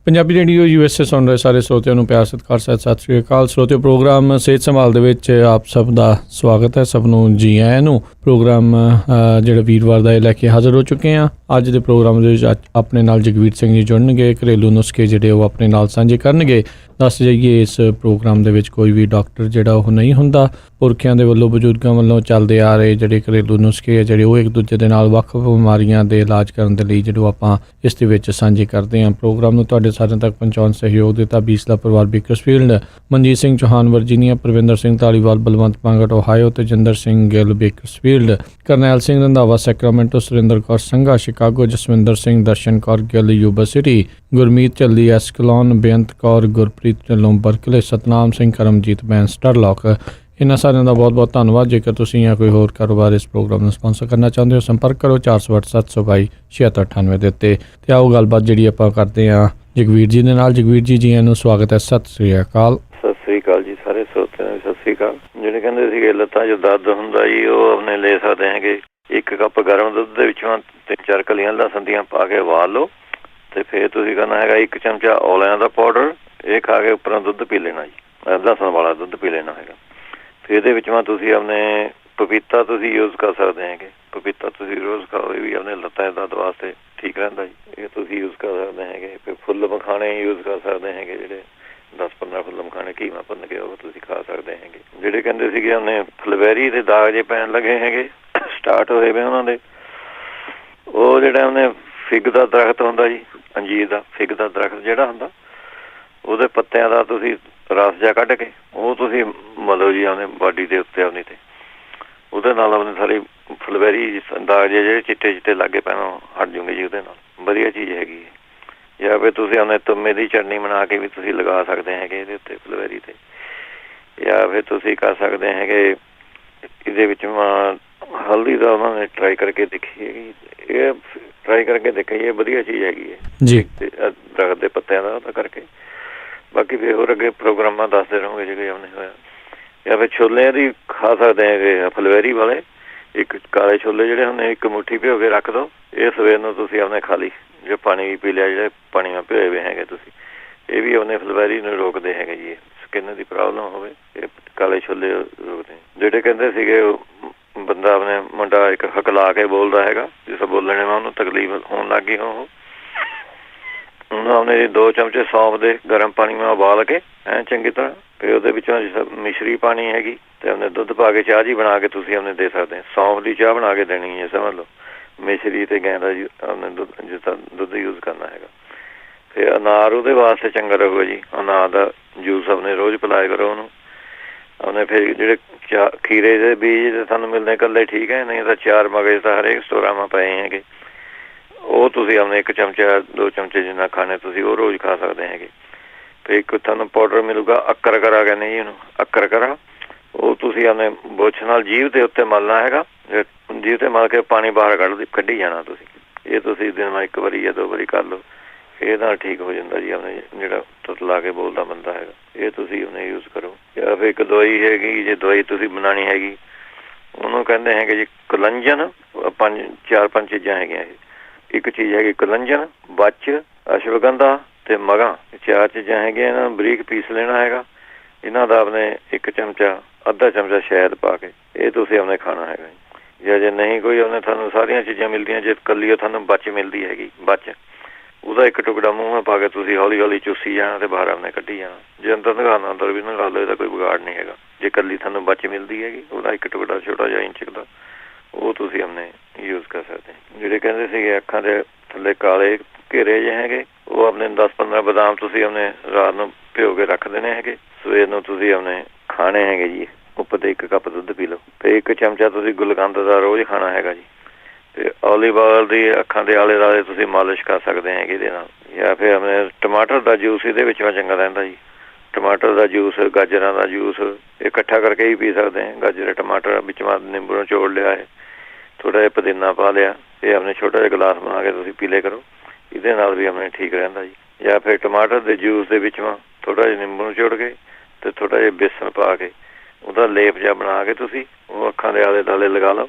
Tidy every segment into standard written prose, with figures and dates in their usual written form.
Punjabi radio USA ਸੁਣ ਰਹੇ ਸਾਰੇ ਸਰੋਤਿਆਂ ਨੂੰ ਪਿਆਰ ਸਤਿਕਾਰ ਸਤਿ ਸ੍ਰੀ ਅਕਾਲ। ਸਰੋਤਿਓ, ਪ੍ਰੋਗਰਾਮ ਸਿਹਤ ਸੰਭਾਲ ਦੇ ਵਿੱਚ ਆਪ ਸਭ ਦਾ ਸਵਾਗਤ ਹੈ। ਸਭ ਨੂੰ ਜੀ ਆਇਆਂ ਨੂੰ। ਪ੍ਰੋਗਰਾਮ ਜਿਹੜਾ ਵੀਰਵਾਰ ਦਾ ਇਹ ਲੈ ਕੇ ਹਾਜ਼ਰ ਹੋ ਚੁੱਕੇ ਹਾਂ। ਅੱਜ ਦੇ ਪ੍ਰੋਗਰਾਮ ਦੇ ਵਿੱਚ ਆਪਣੇ ਨਾਲ ਜਗਵੀਰ ਸਿੰਘ ਜੀ ਜੁੜਨਗੇ। ਘਰੇਲੂ ਨੁਸਖੇ ਜਿਹੜੇ ਉਹ ਆਪਣੇ ਨਾਲ ਸਾਂਝੇ ਕਰਨਗੇ। ਦੱਸ ਜਾਈਏ, ਇਸ ਪ੍ਰੋਗਰਾਮ ਦੇ ਵਿੱਚ ਕੋਈ ਵੀ ਡਾਕਟਰ ਜਿਹੜਾ ਉਹ ਨਹੀਂ ਹੁੰਦਾ। ਪੁਰਖਿਆਂ ਦੇ ਵੱਲੋਂ, ਬਜ਼ੁਰਗਾਂ ਵੱਲੋਂ ਚੱਲਦੇ ਆ ਰਹੇ ਜਿਹੜੇ ਘਰੇਲੂ ਨੁਸਖੇ ਆ, ਜਿਹੜੇ ਉਹ ਇੱਕ ਦੂਜੇ ਦੇ ਨਾਲ ਵੱਖ ਬਿਮਾਰੀਆਂ ਦੇ ਇਲਾਜ ਕਰਨ ਦੇ ਲਈ ਜਦੋਂ ਆਪਾਂ ਇਸ ਦੇ ਵਿੱਚ ਸਾਂਝੇ ਕਰਦੇ ਹਾਂ। ਪ੍ਰੋਗਰਾਮ ਨੂੰ ਤੁਹਾਡੇ ਸਾਰਿਆਂ ਤੱਕ ਪਹੁੰਚਾਉਣ ਸਹਿਯੋਗ ਦਿੱਤਾ ਬੀਸਲਾ ਪਰਿਵਾਰ Bakersfield, Manjit Singh Chauhan Virginia, Parvinder Singh Dhaliwal Balwant Pangat Ohio, Tejinder Singh Gill Bakersfield, Karnail Singh Randhawa Sacramento, Surinder Kaur Sangha Chicago, Jaswinder Singh, Darshan Kaur Gill Yuba City, Gurmeet Jhalli Escalon, Beant Kaur Gurpreet Dhillon Berkeley, Satnam Singh Karamjit Bain Turlock. ਇਹਨਾਂ ਸਾਰਿਆਂ ਦਾ ਬਹੁਤ ਬਹੁਤ ਧੰਨਵਾਦ। ਜੇਕਰ ਤੁਸੀਂ ਜਾਂ ਕੋਈ ਹੋਰ ਕਾਰੋਬਾਰ ਇਸ ਪ੍ਰੋਗਰਾਮ ਨੂੰ ਸਪਾਂਸਰ ਕਰਨਾ ਚਾਹੁੰਦੇ ਹੋ, ਸੰਪਰਕ ਕਰੋ 408 722 7698 ਦੇ ਉੱਤੇ। ਅਤੇ ਆਓ ਗੱਲਬਾਤ ਜਿਹੜੀ ਆਪਾਂ ਕਰਦੇ ਹਾਂ ਜਗਵੀਰ ਜੀ ਦੇ ਨਾਲ। ਜਗਵੀਰ ਜੀ, ਜੀ ਨੂੰ ਸਵਾਗਤ ਹੈ। ਸਤਿ ਸ੍ਰੀ ਅਕਾਲ। ਸਤਿ ਸ੍ਰੀ ਅਕਾਲ ਜੀ, ਸਾਰੇ ਸਰੋਤਿਆਂ ਨੂੰ ਸਤਿ ਸ੍ਰੀ ਅਕਾਲ। ਜਿਹੜੇ ਕਹਿੰਦੇ ਸੀਗੇ ਲੱਤਾਂ 'ਚ ਦਰਦ ਹੁੰਦਾ ਜੀ, ਉਹ ਆਪਣੇ ਲੈ ਸਕਦੇ ਹੈਗੇ। 1 ਕੱਪ ਗਰਮ ਦੁੱਧ ਦੇ ਵਿੱਚੋਂ 3-4 ਕਲੀਆਂ ਲਸਣ ਦੀਆਂ ਪਾ ਕੇ ਉਬਾਲ ਲਓ, ਅਤੇ ਫਿਰ ਤੁਸੀਂ ਕਰਨਾ ਹੈਗਾ 1 ਚਮਚਾ ਔਲਿਆਂ ਦਾ ਪਾਊਡਰ। ਇਹ ਖਾ ਕੇ ਉੱਪਰੋਂ ਦੁੱਧ ਪੀ ਲੈਣਾ ਜੀ, ਲਸਣ ਵਾਲਾ ਦੁੱਧ ਪੀ ਲੈਣਾ ਹੈਗਾ। ਫਿਰ ਇਹਦੇ ਵਿੱਚ ਤੁਸੀਂ ਆਪਣੇ ਪਪੀਤਾ ਤੁਸੀਂ ਯੂਜ਼ ਕਰ ਸਕਦੇ ਹੈਗੇ। ਪਪੀਤਾ ਤੁਸੀਂ ਰੋਜ਼ ਖਾਓ, ਇਹ ਵੀ ਆਪਣੇ ਲੱਤਾਂ ਦੇ ਦਰਦ ਵਾਸਤੇ ਠੀਕ ਰਹਿੰਦਾ ਜੀ। ਇਹ ਤੁਸੀਂ ਯੂਜ਼ ਕਰ ਸਕਦੇ ਹੈਗੇ। ਫਿਰ ਫੁੱਲ ਮਖਾਣੇ ਯੂਜ਼ ਕਰ ਸਕਦੇ ਹੈਗੇ, ਜਿਹੜੇ 10-15 ਫੁੱਲ ਮਖਾਣੇ ਕੀਮਾ ਭੁੰਨ ਕੇ ਉਹ ਤੁਸੀਂ ਖਾ ਸਕਦੇ ਹੈਗੇ। ਜਿਹੜੇ ਕਹਿੰਦੇ ਸੀਗੇ ਉਹਨੇ ਫਲਵੈਰੀ ਦੇ ਦਾਗ ਜੇ ਪੈਣ ਲੱਗੇ ਹੈਗੇ, ਸਟਾਰਟ ਹੋਏ ਵੇ ਉਹਨਾਂ ਦੇ, ਉਹ ਜਿਹੜਾ ਉਹਨੇ ਫਿਗ ਦਾ ਦਰਖਤ ਹੁੰਦਾ ਜੀ, ਅੰਜੀਰ ਦਾ ਫਿਗ ਦਾ ਦਰਖਤ ਜਿਹੜਾ ਹੁੰਦਾ, ਉਹਦੇ ਪੱਤਿਆਂ ਦਾ ਤੁਸੀਂ ਰਸ ਜਿਹਾ ਕੱਢ ਕੇ ਉਹ ਤੁਸੀਂ ਮਤਲਬ ਜੀ ਆਪਣੇ ਬਾਡੀ ਦੇ ਉੱਤੇ ਆਪਣੀ 'ਤੇ, ਉਹਦੇ ਨਾਲ ਆਪਣੀ ਸਾਰੀ ਫਲਵੈਰੀ ਦਾਗ ਜਿਹੜੇ ਚਿੱਟੇ ਚਿੱਟੇ ਲਾਗੇ ਪੈਣੋਂ ਹਟ ਜੂਗੇ ਜੀ। ਉਹਦੇ ਨਾਲ ਵਧੀਆ ਚੀਜ਼ ਹੈਗੀ ਹੈ। ਜਾਂ ਫਿਰ ਤੁਸੀਂ ਆਪਣੇ ਤੁੰਮੇ ਦੀ ਚਟਨੀ ਬਣਾ ਕੇ ਵੀ ਤੁਸੀਂ ਲਗਾ ਸਕਦੇ ਹੈਗੇ ਇਹਦੇ ਉੱਤੇ, ਫਲਵੈਰੀ 'ਤੇ। ਜਾਂ ਫਿਰ ਤੁਸੀਂ ਕਰ ਸਕਦੇ ਹੈਗੇ ਇਹਦੇ ਵਿੱਚ ਹਲਦੀ ਦਾ ਉਹਨਾਂ ਨੇ ਟਰਾਈ ਕਰਕੇ ਦੇਖੀ ਹੈਗੀ। ਇਹ ਟਰਾਈ ਕਰਕੇ ਦੇਖੀ, ਇਹ ਵਧੀਆ ਚੀਜ਼ ਹੈਗੀ ਹੈ ਜੀ, ਦਰਖਤ ਦੇ ਪੱਤਿਆਂ ਦਾ ਉਹਦਾ ਕਰਕੇ। ਬਾਕੀ ਫਿਰ ਹੋਰ ਅੱਗੇ ਪ੍ਰੋਗਰਾਮਾਂ ਦੱਸਦੇ ਰਹੋਗੇ ਜਿਹੜੇ ਉਹਨੇ ਹੋਇਆ। ਜਾਂ ਫਿਰ ਛੋਲਿਆਂ ਦੀ ਖਾ ਸਕਦੇ ਹੈਗੇ, ਫਲਵੈਰੀ ਵਾਲੇ। ਇੱਕ ਕਾਲੇ ਛੋਲੇ ਜਿਹੜੇ ਹੁੰਦੇ 1 ਮੁੱਠੀ ਭਿਓ ਕੇ ਰੱਖ ਦਿਓ, ਇਹ ਸਵੇਰ ਨੂੰ ਤੁਸੀਂ ਆਪਣੇ ਖਾ ਲਈ। ਜੇ ਪਾਣੀ ਵੀ ਪੀ ਲਿਆ, ਜਿਹੜੇ ਪਾਣੀ ਨਾਲ ਭਿਓਏ ਹੋਏ ਹੈਗੇ ਤੁਸੀਂ, ਇਹ ਵੀ ਉਹਨੇ ਫਲਵੈਰੀ ਨੂੰ ਰੋਕਦੇ ਹੈਗੇ ਜੀ। ਸਕਿਨ ਦੀ ਪ੍ਰੋਬਲਮ ਹੋਵੇ, ਇਹ ਕਾਲੇ ਛੋਲੇ ਰੋਕਦੇ। ਜਿਹੜੇ ਕਹਿੰਦੇ ਸੀਗੇ ਬੰਦਾ ਆਪਣੇ ਮੁੰਡਾ ਇੱਕ ਹਕਲਾ ਕੇ ਬੋਲਦਾ ਹੈਗਾ, ਜਿਸ ਬੋਲਣੇ ਨਾਲ ਉਹਨੂੰ ਤਕਲੀਫ ਹੋਣ ਲੱਗ ਗਈ, ਉਹਨੂੰ ਆਪਣੇ 2 ਚਮਚੇ ਸੌਂਫ ਦੇ ਗਰਮ ਪਾਣੀ ਨਾਲ ਉਬਾਲ ਕੇ ਚੰਗੀ ਤਰ੍ਹਾਂ, ਫਿਰ ਉਹਦੇ ਵਿੱਚੋਂ ਮਿਸ਼ਰੀ ਪਾਣੀ ਹੈਗੀ, ਅਤੇ ਆਪਣੇ ਦੁੱਧ ਪਾ ਕੇ ਚਾਹ ਜੀ ਬਣਾ ਕੇ ਤੁਸੀਂ ਆਪਣੇ ਦੇ ਸਕਦੇ। ਸੌਂਫ ਦੀ ਚਾਹ ਬਣਾ ਕੇ ਦੇਣੀ ਹੈ, ਸਮਝ ਲਓ। ਮਿਸ਼ਰੀ ਅਤੇ ਗੈਂ ਦਾ ਆਪਣੇ ਦੁੱਧ ਯੂਜ਼ ਕਰਨਾ ਹੈਗਾ। ਫਿਰ ਅਨਾਰ ਉਹਦੇ ਵਾਸਤੇ ਚੰਗਾ ਰਹੂਗਾ ਜੀ। ਅਨਾਰ ਦਾ ਜੂਸ ਆਪਣੇ ਰੋਜ਼ ਪਿਲਾਇਆ ਕਰੋ ਉਹਨੂੰ। ਆਪਣੇ ਫਿਰ ਜਿਹੜੇ ਖੀਰੇ ਦੇ ਬੀਜ ਤੁਹਾਨੂੰ ਮਿਲਦੇ ਇਕੱਲੇ ਠੀਕ ਹੈ, ਨਹੀਂ ਤਾਂ 4 ਮਗਜ਼ ਤਾਂ ਹਰੇਕ ਸਟੋਰਾਵਾਂ ਪਏ ਹੈਗੇ, ਉਹ ਤੁਸੀਂ ਆਪਣੇ 1 ਚਮਚਾ 2 ਚਮਚੇ ਜਿੰਨਾ ਖਾਣੇ ਤੁਸੀਂ ਉਹ ਰੋਜ਼ ਖਾ ਸਕਦੇ ਹੈਗੇ। ਫਿਰ ਇੱਕ ਤੁਹਾਨੂੰ ਪਾਊਡਰ ਮਿਲੂਗਾ, ਅਕਰਕਰਾ ਕਹਿੰਦੇ ਜੀ ਉਹਨੂੰ, ਅਕਰਕਰਾ। ਉਹ ਤੁਸੀਂ ਆਪਣੇ ਬੁੱਛ ਨਾਲ ਜੀਭ ਦੇ ਉੱਤੇ ਮਲਣਾ ਹੈਗਾ। ਜੀਭ 'ਤੇ ਮਲ ਕੇ ਪਾਣੀ ਬਾਹਰ ਕੱਢੀ ਜਾਣਾ ਤੁਸੀਂ। ਇਹ ਤੁਸੀਂ ਦਿਨ ਨਾਲ 1 ਵਾਰੀ ਜਾਂ 2 ਵਾਰੀ ਕਰ ਲਓ, ਇਹ ਨਾਲ ਠੀਕ ਹੋ ਜਾਂਦਾ ਜੀ। ਆਪਣੇ ਜਿਹੜਾ ਤੁਤਲਾ ਕੇ ਬੋਲਦਾ ਬੰਦਾ ਹੈਗਾ, ਇਹ ਤੁਸੀਂ ਉਹਨੇ ਯੂਜ਼ ਕਰੋ। ਜਾਂ ਫਿਰ ਇੱਕ ਦਵਾਈ ਹੈਗੀ, ਜੇ ਦਵਾਈ ਤੁਸੀਂ ਬਣਾਉਣੀ ਹੈਗੀ, ਉਹਨੂੰ ਕਹਿੰਦੇ ਹੈਗੇ ਜੀ ਕੁਲੰਜਨ। 4-5 ਚੀਜ਼ਾਂ ਹੈਗੀਆਂ ਇਹ। ਇੱਕ ਚੀਜ਼ ਹੈਗੀ ਕੁਲੰਜਨ, ਬੱਚ, ਅਸ਼ਵਗੰਧਾ ਅਤੇ ਮਗਾਂ। 4 ਚੀਜ਼ਾਂ ਹੈਗੀਆਂ। ਇਹਨਾਂ ਨੂੰ ਬਰੀਕ ਪੀਸ ਲੈਣਾ ਹੈਗਾ। ਇਹਨਾਂ ਦਾ ਆਪਣੇ 1 ਚਮਚਾ ਅੱਧਾ ਚਮਚਾ ਸ਼ਹਿਦ ਪਾ ਕੇ ਇਹ ਤੁਸੀਂ ਆਪਣੇ ਖਾਣਾ ਹੈਗਾ ਜੀ। ਜਾਂ ਜੇ ਨਹੀਂ ਕੋਈ ਉਹਨੇ ਤੁਹਾਨੂੰ ਸਾਰੀਆਂ ਚੀਜ਼ਾਂ ਮਿਲਦੀਆਂ, ਜੇ ਇਕੱਲੀ ਉਹ ਤੁਹਾਨੂੰ ਬੱਚ ਮਿਲਦੀ ਹੈਗੀ, ਬੱਚ, ਉਹਦਾ 1 ਟੁਕੜਾ ਮੂੰਹ ਪਾ ਕੇ ਤੁਸੀਂ ਹੌਲੀ ਹੌਲੀ ਚੂਸੀ ਜਾਣਾ ਅਤੇ ਬਾਹਰ ਆਪਣੇ ਕੱਢੀ ਜਾਣਾ। ਜੇ ਅੰਦਰ ਨਗਾਉਣਾ ਅੰਦਰ ਵੀ ਨਗਾ ਲਓ, ਇਹਦਾ ਕੋਈ ਵਿਗਾੜ ਨਹੀਂ ਹੈਗਾ। ਜੇ ਇਕੱਲੀ ਤੁਹਾਨੂੰ ਬੱਚ ਮਿਲਦੀ ਹੈਗੀ, ਉਹਦਾ 1 ਟੁਕੜਾ ਛੋਟਾ ਜਿਹਾ ਇੰਚ ਦਾ, ਉਹ ਤੁਸੀਂ ਆਪਣੇ ਯੂਜ਼ ਕਰ ਸਕਦੇ। ਜਿਹੜੇ ਕਹਿੰਦੇ ਸੀਗੇ ਅੱਖਾਂ ਦੇ ਥੱਲੇ ਕਾਲੇ ਘੇਰੇ ਜਿਹੇ ਹੈਗੇ, ਉਹ ਆਪਣੇ 10-15 ਬਦਾਮ ਤੁਸੀਂ ਆਪਣੇ ਰਾਤ ਨੂੰ ਭਿਓ ਕੇ ਰੱਖ ਦੇਣੇ ਹੈਗੇ। ਸਵੇਰ ਨੂੰ ਤੁਸੀਂ ਆਪਣੇ ਖਾਣੇ ਹੈਗੇ ਜੀ। ਉੱਪਰ 'ਤੇ 1 ਕੱਪ ਦੁੱਧ ਪੀ ਲਓ। ਅਤੇ 1 ਚਮਚਾ ਤੁਸੀਂ ਗੁਲਕੰਦ ਦਾ ਰੋਜ਼ ਖਾਣਾ ਹੈਗਾ ਜੀ। ਅਤੇ ਓਲੀਵ ਆਇਲ ਦੀ ਅੱਖਾਂ ਦੇ ਆਲੇ ਦੁਆਲੇ ਤੁਸੀਂ ਮਾਲਿਸ਼ ਕਰ ਸਕਦੇ ਹੈਗੇ ਇਹਦੇ ਨਾਲ। ਜਾਂ ਫਿਰ ਆਪਣੇ ਟਮਾਟਰ ਦਾ ਜੂਸ ਇਹਦੇ ਵਿੱਚ ਚੰਗਾ ਰਹਿੰਦਾ ਜੀ। ਟਮਾਟਰ ਦਾ ਜੂਸ, ਗਾਜਰਾਂ ਦਾ ਜੂਸ, ਇਹ ਇਕੱਠਾ ਕਰਕੇ ਹੀ ਪੀ ਸਕਦੇ ਹਾਂ। ਗਾਜਰ, ਟਮਾਟਰ ਵਿੱਚ ਨਿੰਬੂ ਨੂੰ ਨਿਚੋੜ ਲਿਆ ਹੈ, ਥੋੜ੍ਹਾ ਜਿਹਾ ਪੁਦੀਨਾ ਪਾ ਲਿਆ, ਇਹ ਆਪਣੇ ਛੋਟਾ ਜਿਹਾ ਗਲਾਸ ਬਣਾ ਕੇ ਤੁਸੀਂ ਪੀ ਲਿਆ ਕਰੋ। ਇਹਦੇ ਨਾਲ ਵੀ ਆਪਣੇ ਠੀਕ ਰਹਿੰਦਾ ਜੀ। ਜਾਂ ਫਿਰ ਟਮਾਟਰ ਦੇ ਜੂਸ ਦੇ ਵਿੱਚ ਥੋੜ੍ਹਾ ਜਿਹਾ ਨਿੰਬੂ ਨੂੰ ਨਿਚੋੜ ਕੇ ਅਤੇ ਥੋੜ੍ਹਾ ਜਿਹਾ ਬੇਸਣ ਪਾ ਕੇ ਉਹਦਾ ਲੇਪ ਜਿਹਾ ਬਣਾ ਕੇ ਤੁਸੀਂ ਉਹ ਅੱਖਾਂ ਦੇ ਆਲੇ ਦੁਆਲੇ ਲਗਾ ਲਓ।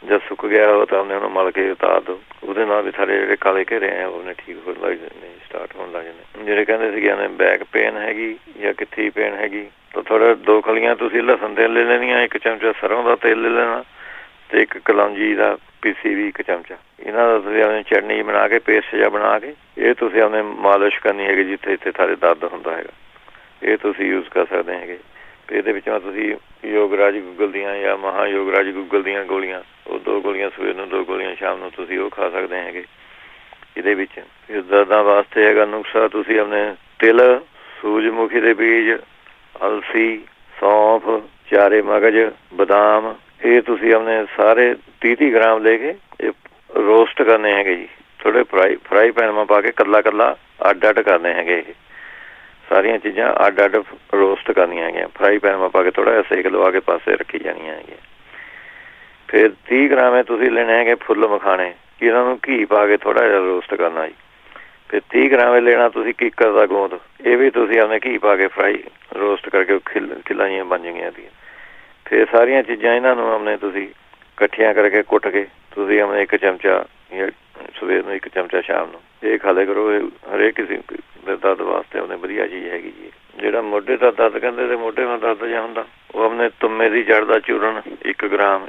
जब सुक गया हो तो हमने मल के उतार दो, ਉਹਦੇ ਨਾਲ ਵੀ ਸਾਰੇ ਜਿਹੜੇ ਕਾਲੇ ਘੇਰੇ ਆ ਉਹਨੇ ਠੀਕ ਹੋਣ ਲੱਗ ਜਾਂਦੇ, ਸਟਾਰਟ ਹੋਣ ਲੱਗ ਜਾਂਦੇ। ਜਿਹੜੇ ਕਹਿੰਦੇ ਸੀਗੇ ਉਹਨੇ ਬੈਕ ਪੇਨ ਹੈਗੀ ਜਾਂ ਕਿੱਥੇ ਪੇਨ ਹੈਗੀ ਤਾਂ ਥੋੜਾ 2 ਖਲੀਆਂ ਤੁਸੀਂ ਲਸਣ ਤੇਲ ਲੈ ਲੈਣੀਆਂ, 1 ਚਮਚਾ ਸਰੋਂ ਦਾ ਤੇਲ ਲੈ ਲੈਣਾ ਤੇ 1 ਕਲੌਂਜੀ ਦਾ ਪੀਸੀ ਵੀ 1 ਚਮਚਾ। ਇਹਨਾਂ ਦਾ ਤੁਸੀਂ ਆਪਣੀ ਚਟਨੀ ਬਣਾ ਕੇ ਪੇਸਟ ਜਿਹਾ ਬਣਾ ਕੇ ਇਹ ਤੁਸੀਂ ਆਪਣੇ ਮਾਲਿਸ਼ ਕਰਨੀ ਹੈਗੀ ਜਿੱਥੇ ਜਿੱਥੇ ਸਾਰੇ ਦਰਦ ਹੁੰਦਾ ਹੈਗਾ, ਇਹ ਤੁਸੀਂ ਯੂਜ਼ ਕਰ ਸਕਦੇ ਹੈਗੇ। ਇਹਦੇ ਵਿੱਚੋਂ ਤੁਸੀਂ ਯੋਗਰਾਜ ਗੂਗਲ ਦੀਆਂ ਜਾਂ ਮਹਾ ਯੋਗਰਾਜ ਗੂਗਲ ਦੀਆਂ ਗੋਲੀਆਂ, ਉਹ 2 ਗੋਲੀਆਂ ਸਵੇਰ ਨੂੰ 2 ਗੋਲੀਆਂ ਸ਼ਾਮ ਨੂੰ ਤੁਸੀਂ ਉਹ ਖਾ ਸਕਦੇ ਹੈਗੇ। ਇਹਦੇ ਵਿੱਚ ਦਰਦਾਂ ਵਾਸਤੇ ਹੈਗਾ ਨੁਸਖਾ, ਤੁਸੀਂ ਆਪਣੇ ਤਿਲ, ਸੂਰਜਮੁਖੀ ਦੇ ਬੀਜ, ਅਲਸੀ, ਸੌਂਫ, ਚਾਰੇ ਮਗਜ਼, ਬਦਾਮ, ਇਹ ਤੁਸੀਂ ਆਪਣੇ ਸਾਰੇ 30 ਗ੍ਰਾਮ ਲੈ ਕੇ ਇਹ ਰੋਸਟ ਕਰਨੇ ਹੈਗੇ ਜੀ। ਥੋੜ੍ਹੇ ਫਰਾਈ ਪੈਨ ਮਾ ਪਾ ਕੇ ਕੱਲਾ ਅੱਡ ਕਰਨੇ ਹੈਗੇ। ਇਹ ਸਾਰੀਆਂ ਚੀਜ਼ਾਂ ਅੱਡ ਰੋਸਟ ਕਰਨੀਆਂ ਹੈਗੀਆਂ, ਫਰਾਈ ਪੈਨ ਮਾ ਪਾ ਕੇ ਥੋੜ੍ਹਾ ਜਿਹਾ ਸੇਕ ਲਵਾ ਕੇ ਪਾਸੇ ਰੱਖੀ ਜਾਣੀਆਂ ਹੈਗੀਆਂ। ਫਿਰ 30 ਗ੍ਰਾਮ ਤੁਸੀਂ ਲੈਣੇ ਹੈਗੇ ਫੁੱਲ ਮਖਾਣੇ, ਇਹਨਾਂ ਨੂੰ ਘੀ ਪਾ ਕੇ ਥੋੜ੍ਹਾ ਜਿਹਾ ਰੋਸਟ ਕਰਨਾ ਜੀ। ਫਿਰ 30 ਗ੍ਰਾਮ ਲੈਣਾ ਤੁਸੀਂ ਕਿੱਕਰ ਦਾ ਗੋਂਦ, ਇਹ ਵੀ ਤੁਸੀਂ ਆਪਣੇ ਘੀ ਪਾ ਕੇ ਫਰਾਈ ਰੋਸਟ ਕਰਕੇ ਖਿੱਲਾਂ ਜਿਹੀਆਂ ਬਣ ਜਾਣਗੀਆਂ ਇਹਦੀਆਂ। ਫਿਰ ਸਾਰੀਆਂ ਚੀਜ਼ਾਂ ਇਹਨਾਂ ਨੂੰ ਆਪਣੇ ਤੁਸੀਂ ਇਕੱਠੀਆਂ ਕਰਕੇ ਕੁੱਟ ਕੇ ਤੁਸੀਂ ਆਪਣੇ 1 ਚਮਚਾ ਜਾਂ ਸਵੇਰ ਨੂੰ 1 ਚਮਚਾ ਸ਼ਾਮ ਨੂੰ ਇਹ ਖਾ ਲਿਆ ਕਰੋ। ਇਹ ਹਰੇਕ ਕਿਸੇ ਦੇ ਦਰਦ ਵਾਸਤੇ ਆਪਣੇ ਵਧੀਆ ਚੀਜ਼ ਹੈਗੀ ਜੀ। ਜਿਹੜਾ ਮੋਢੇ ਦਾ ਦਰਦ ਕਹਿੰਦੇ ਤੇ ਮੋਢੇ ਨਾਲ ਦਰਦ ਜਿਹਾ ਹੁੰਦਾ, ਉਹ ਆਪਣੇ ਤੁੰਮੇ ਦੀ ਜੜ ਦਾ ਚੂਰਨ 1 ਗ੍ਰਾਮ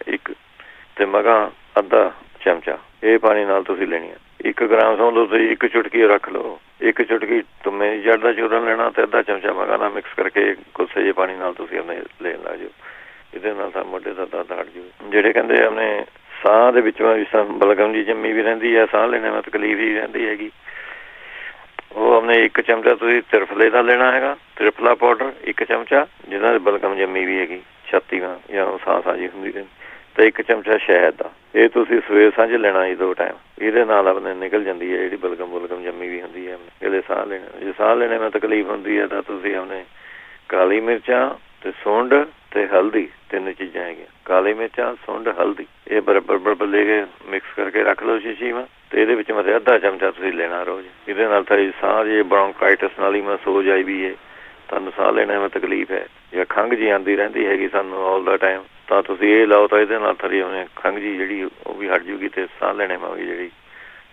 ਤੇ ਮਗਾਂ ਅੱਧਾ ਚਮਚਾ ਇਹ ਪਾਣੀ ਨਾਲ ਤੁਸੀਂ ਲੈਣੀ ਆ। 1 ਗ੍ਰਾਮ ਸਮਝ ਲਓ ਤੁਸੀਂ 1 ਚੁਟਕੀ ਰੱਖ ਲਓ, 1 ਚੁਟਕੀ ਤੁੰਮੇ ਦੀ ਜੜ ਦਾ ਚੂਰਨ ਲੈਣਾ ਤੇ ਅੱਧਾ ਚਮਚਾ ਮਗਾਂ ਨਾਲ ਮਿਕਸ ਕਰਕੇ ਕੋਸੇ ਜਿਹੇ ਪਾਣੀ ਨਾਲ ਤੁਸੀਂ ਆਪਣੇ ਲੈਣ ਲੱਗ ਜਾਓ। ਇਹਦੇ ਨਾਲ ਤਾਂ ਮੋਢੇ ਦਾ ਦਰਦ ਹਟ ਜਾਊ। ਜਿਹੜੇ ਕਹਿੰਦੇ ਆਪਣੇ ਸਾਹ ਦੇ ਵਿੱਚੋਂ ਜਿਸ ਤਰ੍ਹਾਂ ਬਲਗਮ ਦੀ ਜੰਮੀ ਵੀ ਰਹਿੰਦੀ ਹੈ, ਸਾਹ ਲੈਣੇ ਵਿੱਚ ਤਕਲੀਫ ਹੀ ਰਹਿੰਦੀ ਹੈਗੀ, ਉਹ ਆਪਣੇ 1 ਚਮਚਾ ਤੁਸੀਂ ਤਿਰਫਲੇ ਦਾ ਲੈਣਾ ਹੈਗਾ, ਤਿਰਫਲਾ ਪਾਊਡਰ 1 ਚਮਚਾ, ਜਿਹਨਾਂ ਦੇ ਬਲਗਮ ਜੰਮੀ ਵੀ ਹੈਗੀ ਛਾਤੀ ਨਾਲ ਜਾਂ ਸਾਹ ਸਾਂਝੀ ਹੁੰਦੀ ਰਹਿੰਦੀ, ਤੇ 1 ਚਮਚਾ ਸ਼ਹਿਦ ਦਾ। ਇਹ ਤੁਸੀਂ ਸਵੇਰ ਸਾਂਝ ਲੈਣਾ ਜੀ 2 ਟਾਈਮ। ਇਹਦੇ ਨਾਲ ਆਪਣੇ ਨਿਕਲ ਜਾਂਦੀ ਹੈ ਜਿਹੜੀ ਬਲਗਮ ਜੰਮੀ ਵੀ ਹੁੰਦੀ ਹੈ। ਜਿਹੜੇ ਸਾਹ ਲੈਣੇ, ਜੇ ਸਾਹ ਲੈਣੇ ਵਿੱਚ ਤਕਲੀਫ ਹੁੰਦੀ ਹੈ ਤਾਂ ਤੁਸੀਂ ਆਪਣੇ ਕਾਲੀ ਮਿਰਚਾਂ ਤੇ ਸੁੰਡ ਤੇ ਹਲਦੀ 3 ਚੀਜ਼ਾਂ ਹੈਗੀਆਂ, ਕਾਲੀ ਮਿਰਚਾਂ, ਸੁੰਡ, ਹਲਦੀ, ਇਹ ਬਰਾਬਰ ਲੈ ਕੇ ਮਿਕਸ ਕਰਕੇ ਰੱਖ ਲਓ ਸ਼ੀਸ਼ੀ ਵਿੱਚ ਤੇ ਇਹਦੇ ਵਿੱਚ ਮਤਲਬ ਅੱਧਾ ਚਮਚਾ ਤੁਸੀਂ ਲੈਣਾ ਰੋਜ਼। ਇਹਦੇ ਨਾਲ ਤਾਂ ਸਾਹ ਜੇ ਬ੍ਰੌਂਕਾਈਟਿਸ ਨਾਲ ਹੀ ਸੋਜ ਆਈ ਵੀ ਹੈ, ਤੁਹਾਨੂੰ ਸਾਹ ਲੈਣੇ ਵਿੱਚ ਤਕਲੀਫ ਹੈ ਜਾਂ ਖੰਘ ਜੀ ਆਉਂਦੀ ਰਹਿੰਦੀ ਹੈਗੀ ਸਾਨੂੰ ਆਲ ਦਾ ਟਾਈਮ, ਤਾਂ ਤੁਸੀਂ ਇਹ ਲਾਓ ਤਾਂ ਇਹਦੇ ਨਾਲ ਥੋੜ੍ਹੀ ਉਹਨੇ ਖੰਘ ਜੀ ਜਿਹੜੀ ਉਹ ਵੀ ਹਟ ਜੂਗੀ ਤੇ ਸਾਹ ਲੈਣੇ ਮਾ ਵੀ ਜਿਹੜੀ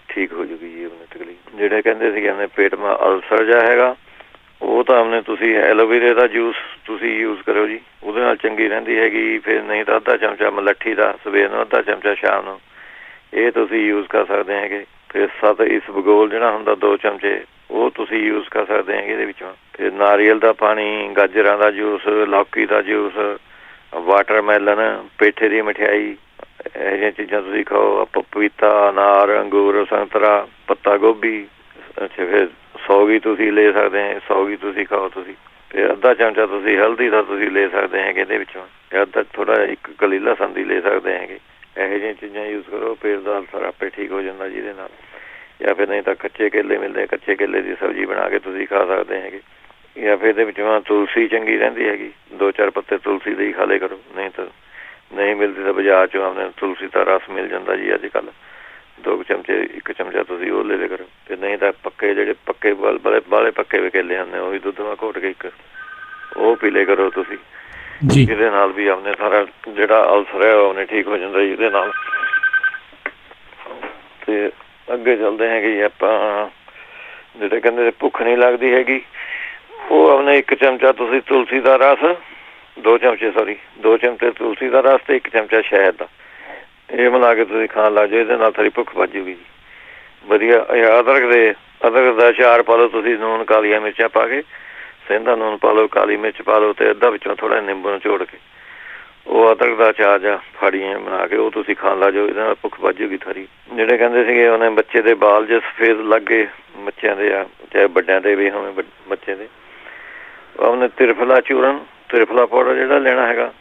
ਠੀਕ ਹੋ ਜੂਗੀ ਜੀ ਉਹਨੇ ਤਕਲੀਫ। ਜਿਹੜੇ ਕਹਿੰਦੇ ਸੀਗੇ ਆਪਣੇ ਪੇਟ ਮਾ ਅਲਸਰ ਜਿਹਾ ਹੈਗਾ, ਉਹ ਤਾਂ ਆਪਣੇ ਤੁਸੀਂ ਐਲੋਵੇਰੇ ਦਾ ਜੂਸ ਤੁਸੀਂ ਯੂਜ਼ ਕਰੋ ਜੀ, ਉਹਦੇ ਨਾਲ ਚੰਗੀ ਰਹਿੰਦੀ ਹੈਗੀ। ਫਿਰ ਨਹੀਂ ਤਾਂ ਅੱਧਾ ਚਮਚਾ ਮਲੱਠੀ ਦਾ ਸਵੇਰ ਨੂੰ, ਅੱਧਾ ਚਮਚਾ ਸ਼ਾਮ ਨੂੰ, ਇਹ ਤੁਸੀਂ ਯੂਜ਼ ਕਰ ਸਕਦੇ ਹੈਗੇ। ਫਿਰ 7 ਇਸਬਗੋਲ ਜਿਹੜਾ ਹੁੰਦਾ 2 ਚਮਚੇ, ਉਹ ਤੁਸੀਂ ਯੂਜ਼ ਕਰ ਸਕਦੇ ਹੈਗੇ ਇਹਦੇ ਵਿੱਚੋਂ। ਫਿਰ ਨਾਰੀਅਲ ਦਾ ਪਾਣੀ, ਗਾਜਰਾਂ ਦਾ ਜੂਸ, ਲੌਕੀ ਦਾ ਜੂਸ, ਵਾਟਰਮੈਲਨ, ਪੇਠੇ ਦੀ ਮਠਿਆਈ, ਇਹੋ ਜਿਹੀਆਂ ਚੀਜ਼ਾਂ ਤੁਸੀਂ ਖਾਓ। ਪਪੀਤਾ, ਅਨਾਰ, ਅੰਗੂਰ, ਸੰਤਰਾ, ਪੱਤਾ ਗੋਭੀ, ਅੱਛਾ ਫਿਰ ਸੌਗੀ ਤੁਸੀਂ ਲੈ ਸਕਦੇ ਹੈ, ਸੌਗੀ ਤੁਸੀਂ ਖਾਓ ਤੁਸੀਂ। ਫਿਰ ਅੱਧਾ ਚਮਚਾ ਤੁਸੀਂ ਹਲਦੀ ਦਾ ਤੁਸੀਂ ਲੈ ਸਕਦੇ ਹੈਗੇ ਇਹਦੇ ਵਿੱਚੋਂ, ਅੱਧਾ ਥੋੜ੍ਹਾ 1 ਕਲੀ ਲਸਣ ਦੀ ਲੈ ਸਕਦੇ ਹੈਗੇ। ਇਹੋ ਜਿਹੀਆਂ ਚੀਜ਼ਾਂ ਯੂਜ਼ ਕਰੋ, ਪੇਟ ਦਾ ਅਲਸਰ ਆਪੇ ਠੀਕ ਹੋ ਜਾਂਦਾ ਜਿਹਦੇ ਨਾਲ। ਜਾਂ ਫਿਰ ਨਹੀਂ ਤਾਂ ਕੱਚੇ ਕੇਲੇ ਮਿਲਦੇ, ਕੱਚੇ ਕੇਲੇ ਦੀ ਸਬਜ਼ੀ ਬਣਾ ਕੇ ਤੁਸੀਂ ਖਾ ਸਕਦੇ ਹੈਗੇ। ਜਾਂ ਫਿਰ ਇਹਦੇ ਵਿੱਚੋਂ ਤੁਲਸੀ ਚੰਗੀ ਰਹਿੰਦੀ ਹੈਗੀ, 2-4 ਪੱਤੇ ਤੁਲਸੀ ਦੇ ਹੀ ਖਾ ਲਿਆ ਕਰੋ। ਨਹੀਂ ਤਾਂ ਨਹੀਂ ਮਿਲਦੀ ਤਾਂ ਬਾਜ਼ਾਰ 'ਚੋਂ ਆਪਣੇ ਤੁਲਸੀ ਦਾ ਰਸ ਮਿਲ ਜਾਂਦਾ ਜੀ ਅੱਜ ਕੱਲ੍ਹ, 2 ਚਮਚੇ 1 ਚਮਚਾ ਤੁਸੀਂ ਉਹ ਲੈ ਲਿਆ ਕਰੋ। ਤੇ ਨਹੀਂ ਤਾਂ ਪੱਕੇ ਜਿਹੜੇ ਪੱਕੇ ਬਾਲੇ ਪੱਕੇ ਵੀ ਕੇਲੇ ਹੁੰਦੇ ਉਹੀ ਦੁੱਧ ਨਾਲ ਘੋਟ ਕੇ 1 ਉਹ ਪੀ ਲਿਆ ਕਰੋ ਤੁਸੀਂ ਜੀ। ਇਹਦੇ ਨਾਲ ਵੀ ਆਪਣੇ ਸਾਰਾ ਜਿਹੜਾ ਅਲਸਰ ਹੈ ਉਹਨੇ ਠੀਕ ਹੋ ਜਾਂਦਾ ਜੀ ਇਹਦੇ ਨਾਲ। ਤੇ ਅੱਗੇ ਚੱਲਦੇ ਹੈਗੇ ਜੀ ਆਪਾਂ, ਜਿਹੜੇ ਕਹਿੰਦੇ ਭੁੱਖ ਨਹੀਂ ਲੱਗਦੀ ਹੈਗੀ, ਉਹ ਆਪਣੇ 1 ਚਮਚਾ ਤੁਸੀਂ ਤੁਲਸੀ ਦਾ ਰਸ, 2 ਚਮਚੇ ਤੁਲਸੀ ਦਾ ਰਸ ਤੇ 1 ਚਮਚਾ ਸ਼ਹਿਦ ਦਾ, ਇਹ ਮਿਲਾ ਕੇ ਤੁਸੀਂ ਖਾਣ ਲੱਗ ਜਾਓ। ਇਹਦੇ ਨਾਲ ਥੋੜ੍ਹੀ ਭੁੱਖ ਵੱਜ ਜੂਗੀ ਜੀ ਵਧੀਆ। ਅਦਰਕ ਦਾ ਅਚਾਰ ਪਾ ਲਓ ਤੁਸੀਂ, ਨੂਨ, ਕਾਲੀਆਂ ਮਿਰਚਾਂ ਪਾ ਕੇ, ਸਹਿੰਦਾ ਨੂਨ ਪਾ ਲਓ, ਕਾਲੀ ਮਿਰਚ ਪਾ ਲਓ ਤੇ ਅੱਧਾ ਵਿੱਚੋਂ ਥੋੜ੍ਹਾ ਨਿੰਬੂ ਨਿਚੋੜ ਕੇ ਉਹ ਅਦਰਕ ਦਾ ਅਚਾਰ ਜਾਂ ਫਾੜੀਆਂ ਬਣਾ ਕੇ ਉਹ ਤੁਸੀਂ ਖਾਣ ਲੱਗ ਜਾਓ। ਇਹਦੇ ਨਾਲ ਭੁੱਖ ਵੱਜ ਜੂਗੀ ਥੋੜ੍ਹੀ। ਜਿਹੜੇ ਕਹਿੰਦੇ ਸੀਗੇ ਉਹਨੇ ਬੱਚੇ ਦੇ ਬਾਲ ਜੇ ਸਫੇਦ ਲੱਗ ਗਏ, ਬੱਚਿਆਂ ਦੇ ਆ ਚਾਹੇ ਵੱਡਿਆਂ ਦੇ ਵੀ ਹੋਵੇ ਬੱਚੇ ਦੇ, ਉਹਨੇ ਤਿਰਫਲਾ ਚੂਰਨ, ਤਿਰਫਲਾ ਪਾਊਡਰ ਜਿਹੜਾ ਲੈਣਾ ਹੈਗਾ,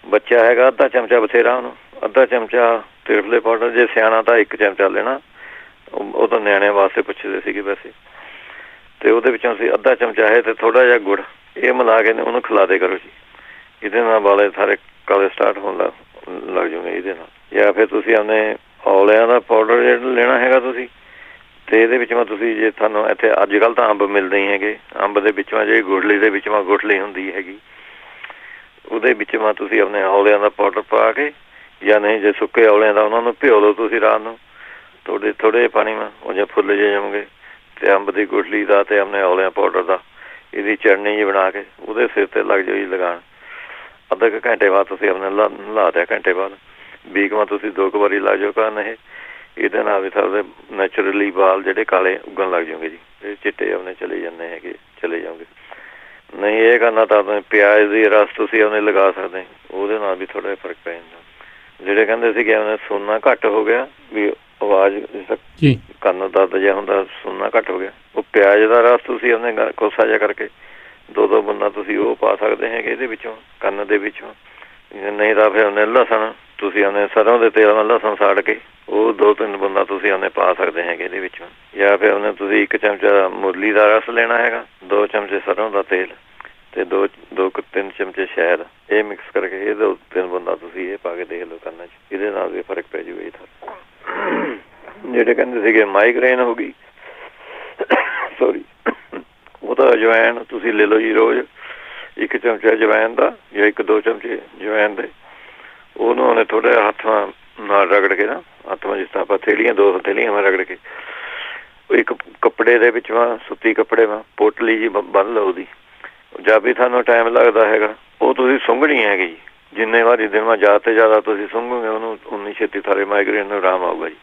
ਬੱਚਾ ਹੈਗਾ ਅੱਧਾ ਚਮਚਾ ਬਥੇਰਾ, ਉਹਨੂੰ ਅੱਧਾ ਚਮਚਾ ਤਿਰਫਲੇ ਪਾਊਡਰ, ਜੇ ਸਿਆਣਾ ਤਾਂ 1 ਚਮਚਾ ਲੈਣਾ, ਉਹ ਤਾਂ ਨਿਆਣਿਆਂ ਵਾਸਤੇ ਪੁੱਛਦੇ ਸੀਗੇ ਵੈਸੇ। ਤੇ ਉਹਦੇ ਵਿੱਚੋਂ ਅਸੀਂ ਅੱਧਾ ਚਮਚਾ ਹੈ ਤੇ ਥੋੜ੍ਹਾ ਜਿਹਾ ਗੁੜ, ਇਹ ਮਿਲਾ ਕੇ ਉਹਨੂੰ ਖਿਲਾ ਦੇ ਕਰੋ ਜੀ। ਇਹਦੇ ਨਾਲ ਵਾਲੇ ਸਾਰੇ ਕਾਲੇ ਸਟਾਰਟ ਹੋਣ ਲੱਗ ਜੂਗੇ ਇਹਦੇ ਨਾਲ। ਜਾਂ ਫਿਰ ਤੁਸੀਂ ਆਪਣੇ ਔਲਿਆਂ ਦਾ ਪਾਊਡਰ ਜਿਹੜਾ ਲੈਣਾ ਹੈਗਾ ਤੁਸੀਂ, ਤੇ ਇਹਦੇ ਵਿੱਚੋਂ ਤੁਸੀਂ ਜੇ ਤੁਹਾਨੂੰ ਇੱਥੇ ਅੱਜ ਕੱਲ੍ਹ ਤਾਂ ਅੰਬ ਮਿਲਦੇ ਹੀ ਹੈਗੇ, ਅੰਬ ਦੇ ਵਿੱਚੋਂ ਜਿਹੜੀ ਗੁਠਲੀ ਦੇ ਵਿੱਚੋਂ ਗੁਠਲੀ ਹੁੰਦੀ ਹੈਗੀ, ਉਹਦੇ ਵਿੱਚੋਂ ਤੁਸੀਂ ਆਪਣੇ ਔਲਿਆਂ ਦਾ ਪਾਊਡਰ ਪਾ ਕੇ ਜਾਂ ਨਹੀਂ ਜੇ ਸੁੱਕੇ ਔਲਿਆਂ ਦਾ ਉਹਨਾਂ ਨੂੰ ਭਿਓ ਲਓ ਤੁਸੀਂ ਰਾਤ ਨੂੰ ਥੋੜ੍ਹੇ ਜਿਹੇ ਪਾਣੀ ਮਾ ਉਹ ਜਾਂ ਫੁੱਲ ਜੇ ਜਾਓਗੇ ਅਤੇ ਅੰਬ ਦੀ ਗੁਠਲੀ ਦਾ ਅਤੇ ਆਪਣੇ ਔਲਿਆਂ ਪਾਊਡਰ ਦਾ ਇਹਦੀ ਚਟਨੀ ਜੀ ਬਣਾ ਕੇ ਉਹਦੇ ਸਿਰ 'ਤੇ ਲੱਗ ਜਾਓ ਜੀ ਲਗਾਉਣ। ਅੱਧਾ ਕੁ ਘੰਟੇ ਬਾਅਦ ਤੁਸੀਂ ਆਪਣੇ ਨਹਾ ਦਿਆ ਘੰਟੇ ਬਾਅਦ ਵੀਕਵਾਂ ਤੁਸੀਂ 2 ਕੁ ਵਾਰੀ ਲੱਗ ਜਾਓ ਕਰਨ ਇਹਦੇ ਨਾਲ ਵੀ ਸਾਡੇ ਨੈਚੁਰਲੀ ਵਾਲ ਜਿਹੜੇ ਕਾਲੇ ਉੱਗਣ ਲੱਗ ਜਾਓਗੇ ਜੀ, ਇਹ ਚਿੱਟੇ ਆਪਣੇ ਚਲੇ ਜਾਂਦੇ ਹੈਗੇ ਚਲੇ ਜਾਓਗੇ। ਨਹੀਂ ਇਹ ਕਰਨਾ ਤਾਂ ਆਪਣੇ ਪਿਆਜ਼ ਦੀ ਰਸ ਤੁਸੀਂ ਆਪਣੇ ਲਗਾ ਸਕਦੇ, ਉਹਦੇ ਨਾਲ ਵੀ ਥੋੜ੍ਹਾ ਜਿਹਾ ਫਰਕ ਪੈ ਜਾਂਦਾ। ਜਿਹੜੇ ਕਹਿੰਦੇ ਸੀ ਕਿ ਆਪਣੇ ਸੁਣਨਾ ਘੱਟ ਹੋ ਗਿਆ ਵੀ ਆਵਾਜ਼ ਕੰਨ ਦਰਦ ਜਿਹਾ ਹੁੰਦਾ ਸੁਣਨਾ ਘੱਟ ਹੋ ਗਿਆ, ਉਹ ਪਿਆਜ਼ ਦਾ ਰਸ ਤੁਸੀਂ ਆਪਣੇ ਕੋਸਾ ਜਿਹਾ ਕਰਕੇ 2 ਬੂੰਦਾਂ ਤੁਸੀਂ ਉਹ ਪਾ ਸਕਦੇ ਹੈਗੇ ਇਹਦੇ ਵਿੱਚੋਂ ਕੰਨ ਦੇ ਵਿੱਚੋਂ। ਨਹੀਂ ਤਾਂ ਫਿਰ ਉਹਨੇ ਲਸਣ ਤੁਸੀਂ ਉਹਨੇ ਸਰੋਂ ਦੇ ਤੇਲ ਨਾਲ ਲਸਣ ਸਾੜ ਕੇ ਉਹ 2-3 ਬੂੰਦਾਂ ਤੁਸੀਂ ਉਹਨੇ ਪਾ ਸਕਦੇ ਹੈਗੇ ਇਹਦੇ ਵਿੱਚੋਂ। ਜਾਂ ਫਿਰ ਉਹਨੇ ਤੁਸੀਂ 1 ਚਮਚਾ ਮੁਰਲੀ ਦਾ ਰਸ ਲੈਣਾ ਹੈਗਾ, 2 ਚਮਚੇ ਸਰੋਂ ਦਾ ਤੇਲ ਅਤੇ 2-3 ਚਮਚੇ ਸ਼ਹਿਦ, ਇਹ ਮਿਕਸ ਕਰਕੇ ਇਹ 2-3 ਬੂੰਦਾਂ ਤੁਸੀਂ ਇਹ ਪਾ ਕੇ ਦੇਖ ਲਓ ਕੰਨਾਂ 'ਚ, ਇਹਦੇ ਨਾਲ ਵੀ ਫਰਕ ਪੈ ਜੂਗਾ ਜੀ ਤੁਹਾਨੂੰ। ਜਿਹੜੇ ਕਹਿੰਦੇ ਸੀਗੇ ਮਾਈਗ੍ਰੇਨ ਹੋ ਗਈ ਸੋਰੀ, ਉਹ ਤਾਂ ਅਜਵਾਇਣ ਤੁਸੀਂ ਲੈ ਲਓ ਜੀ ਰੋਜ਼ 1 ਚਮਚਾ ਅਜਵਾਇਣ ਦਾ ਜਾਂ 1-2 ਚਮਚੇ ਅਜਵਾਇਣ ਦੇ, ਉਹਨੂੰ ਉਹਨੇ ਥੋੜ੍ਹਾ ਜਿਹਾ ਹੱਥਾਂ ਨਾਲ ਰਗੜ ਕੇ ਨਾ ਹੱਥਾਂ ਜਿਸ ਤਰ੍ਹਾਂ ਆਪਾਂ ਥੇਲੀਆਂ 2 ਥੇਲੀਆਂ ਮੈਂ ਰਗੜ ਕੇ ਇੱਕ ਕੱਪੜੇ ਦੇ ਵਿੱਚ ਸੁੱਤੀ ਕੱਪੜੇ ਪੋਟਲੀ ਜੀ ਬੰਨ ਲਓ ਉਹਦੀ, ਜਾਂ ਵੀ ਤੁਹਾਨੂੰ ਟਾਈਮ ਲੱਗਦਾ ਹੈਗਾ ਉਹ ਤੁਸੀਂ ਸੁੰਘਣੀ ਹੈਗੀ ਜੀ। ਜਿੰਨੇ ਵਾਰੀ ਦਿਨ ਜ਼ਿਆਦਾ ਤੋਂ ਜ਼ਿਆਦਾ ਤੁਸੀਂ ਸੁੰਘੋਗੇ ਉਹਨੂੰ ਉਨੀ ਛੇਤੀ ਸਾਰੇ ਮਾਈਗ੍ਰੇਨ ਨੂੰ ਆਰਾਮ ਆਊਗਾ ਜੀ।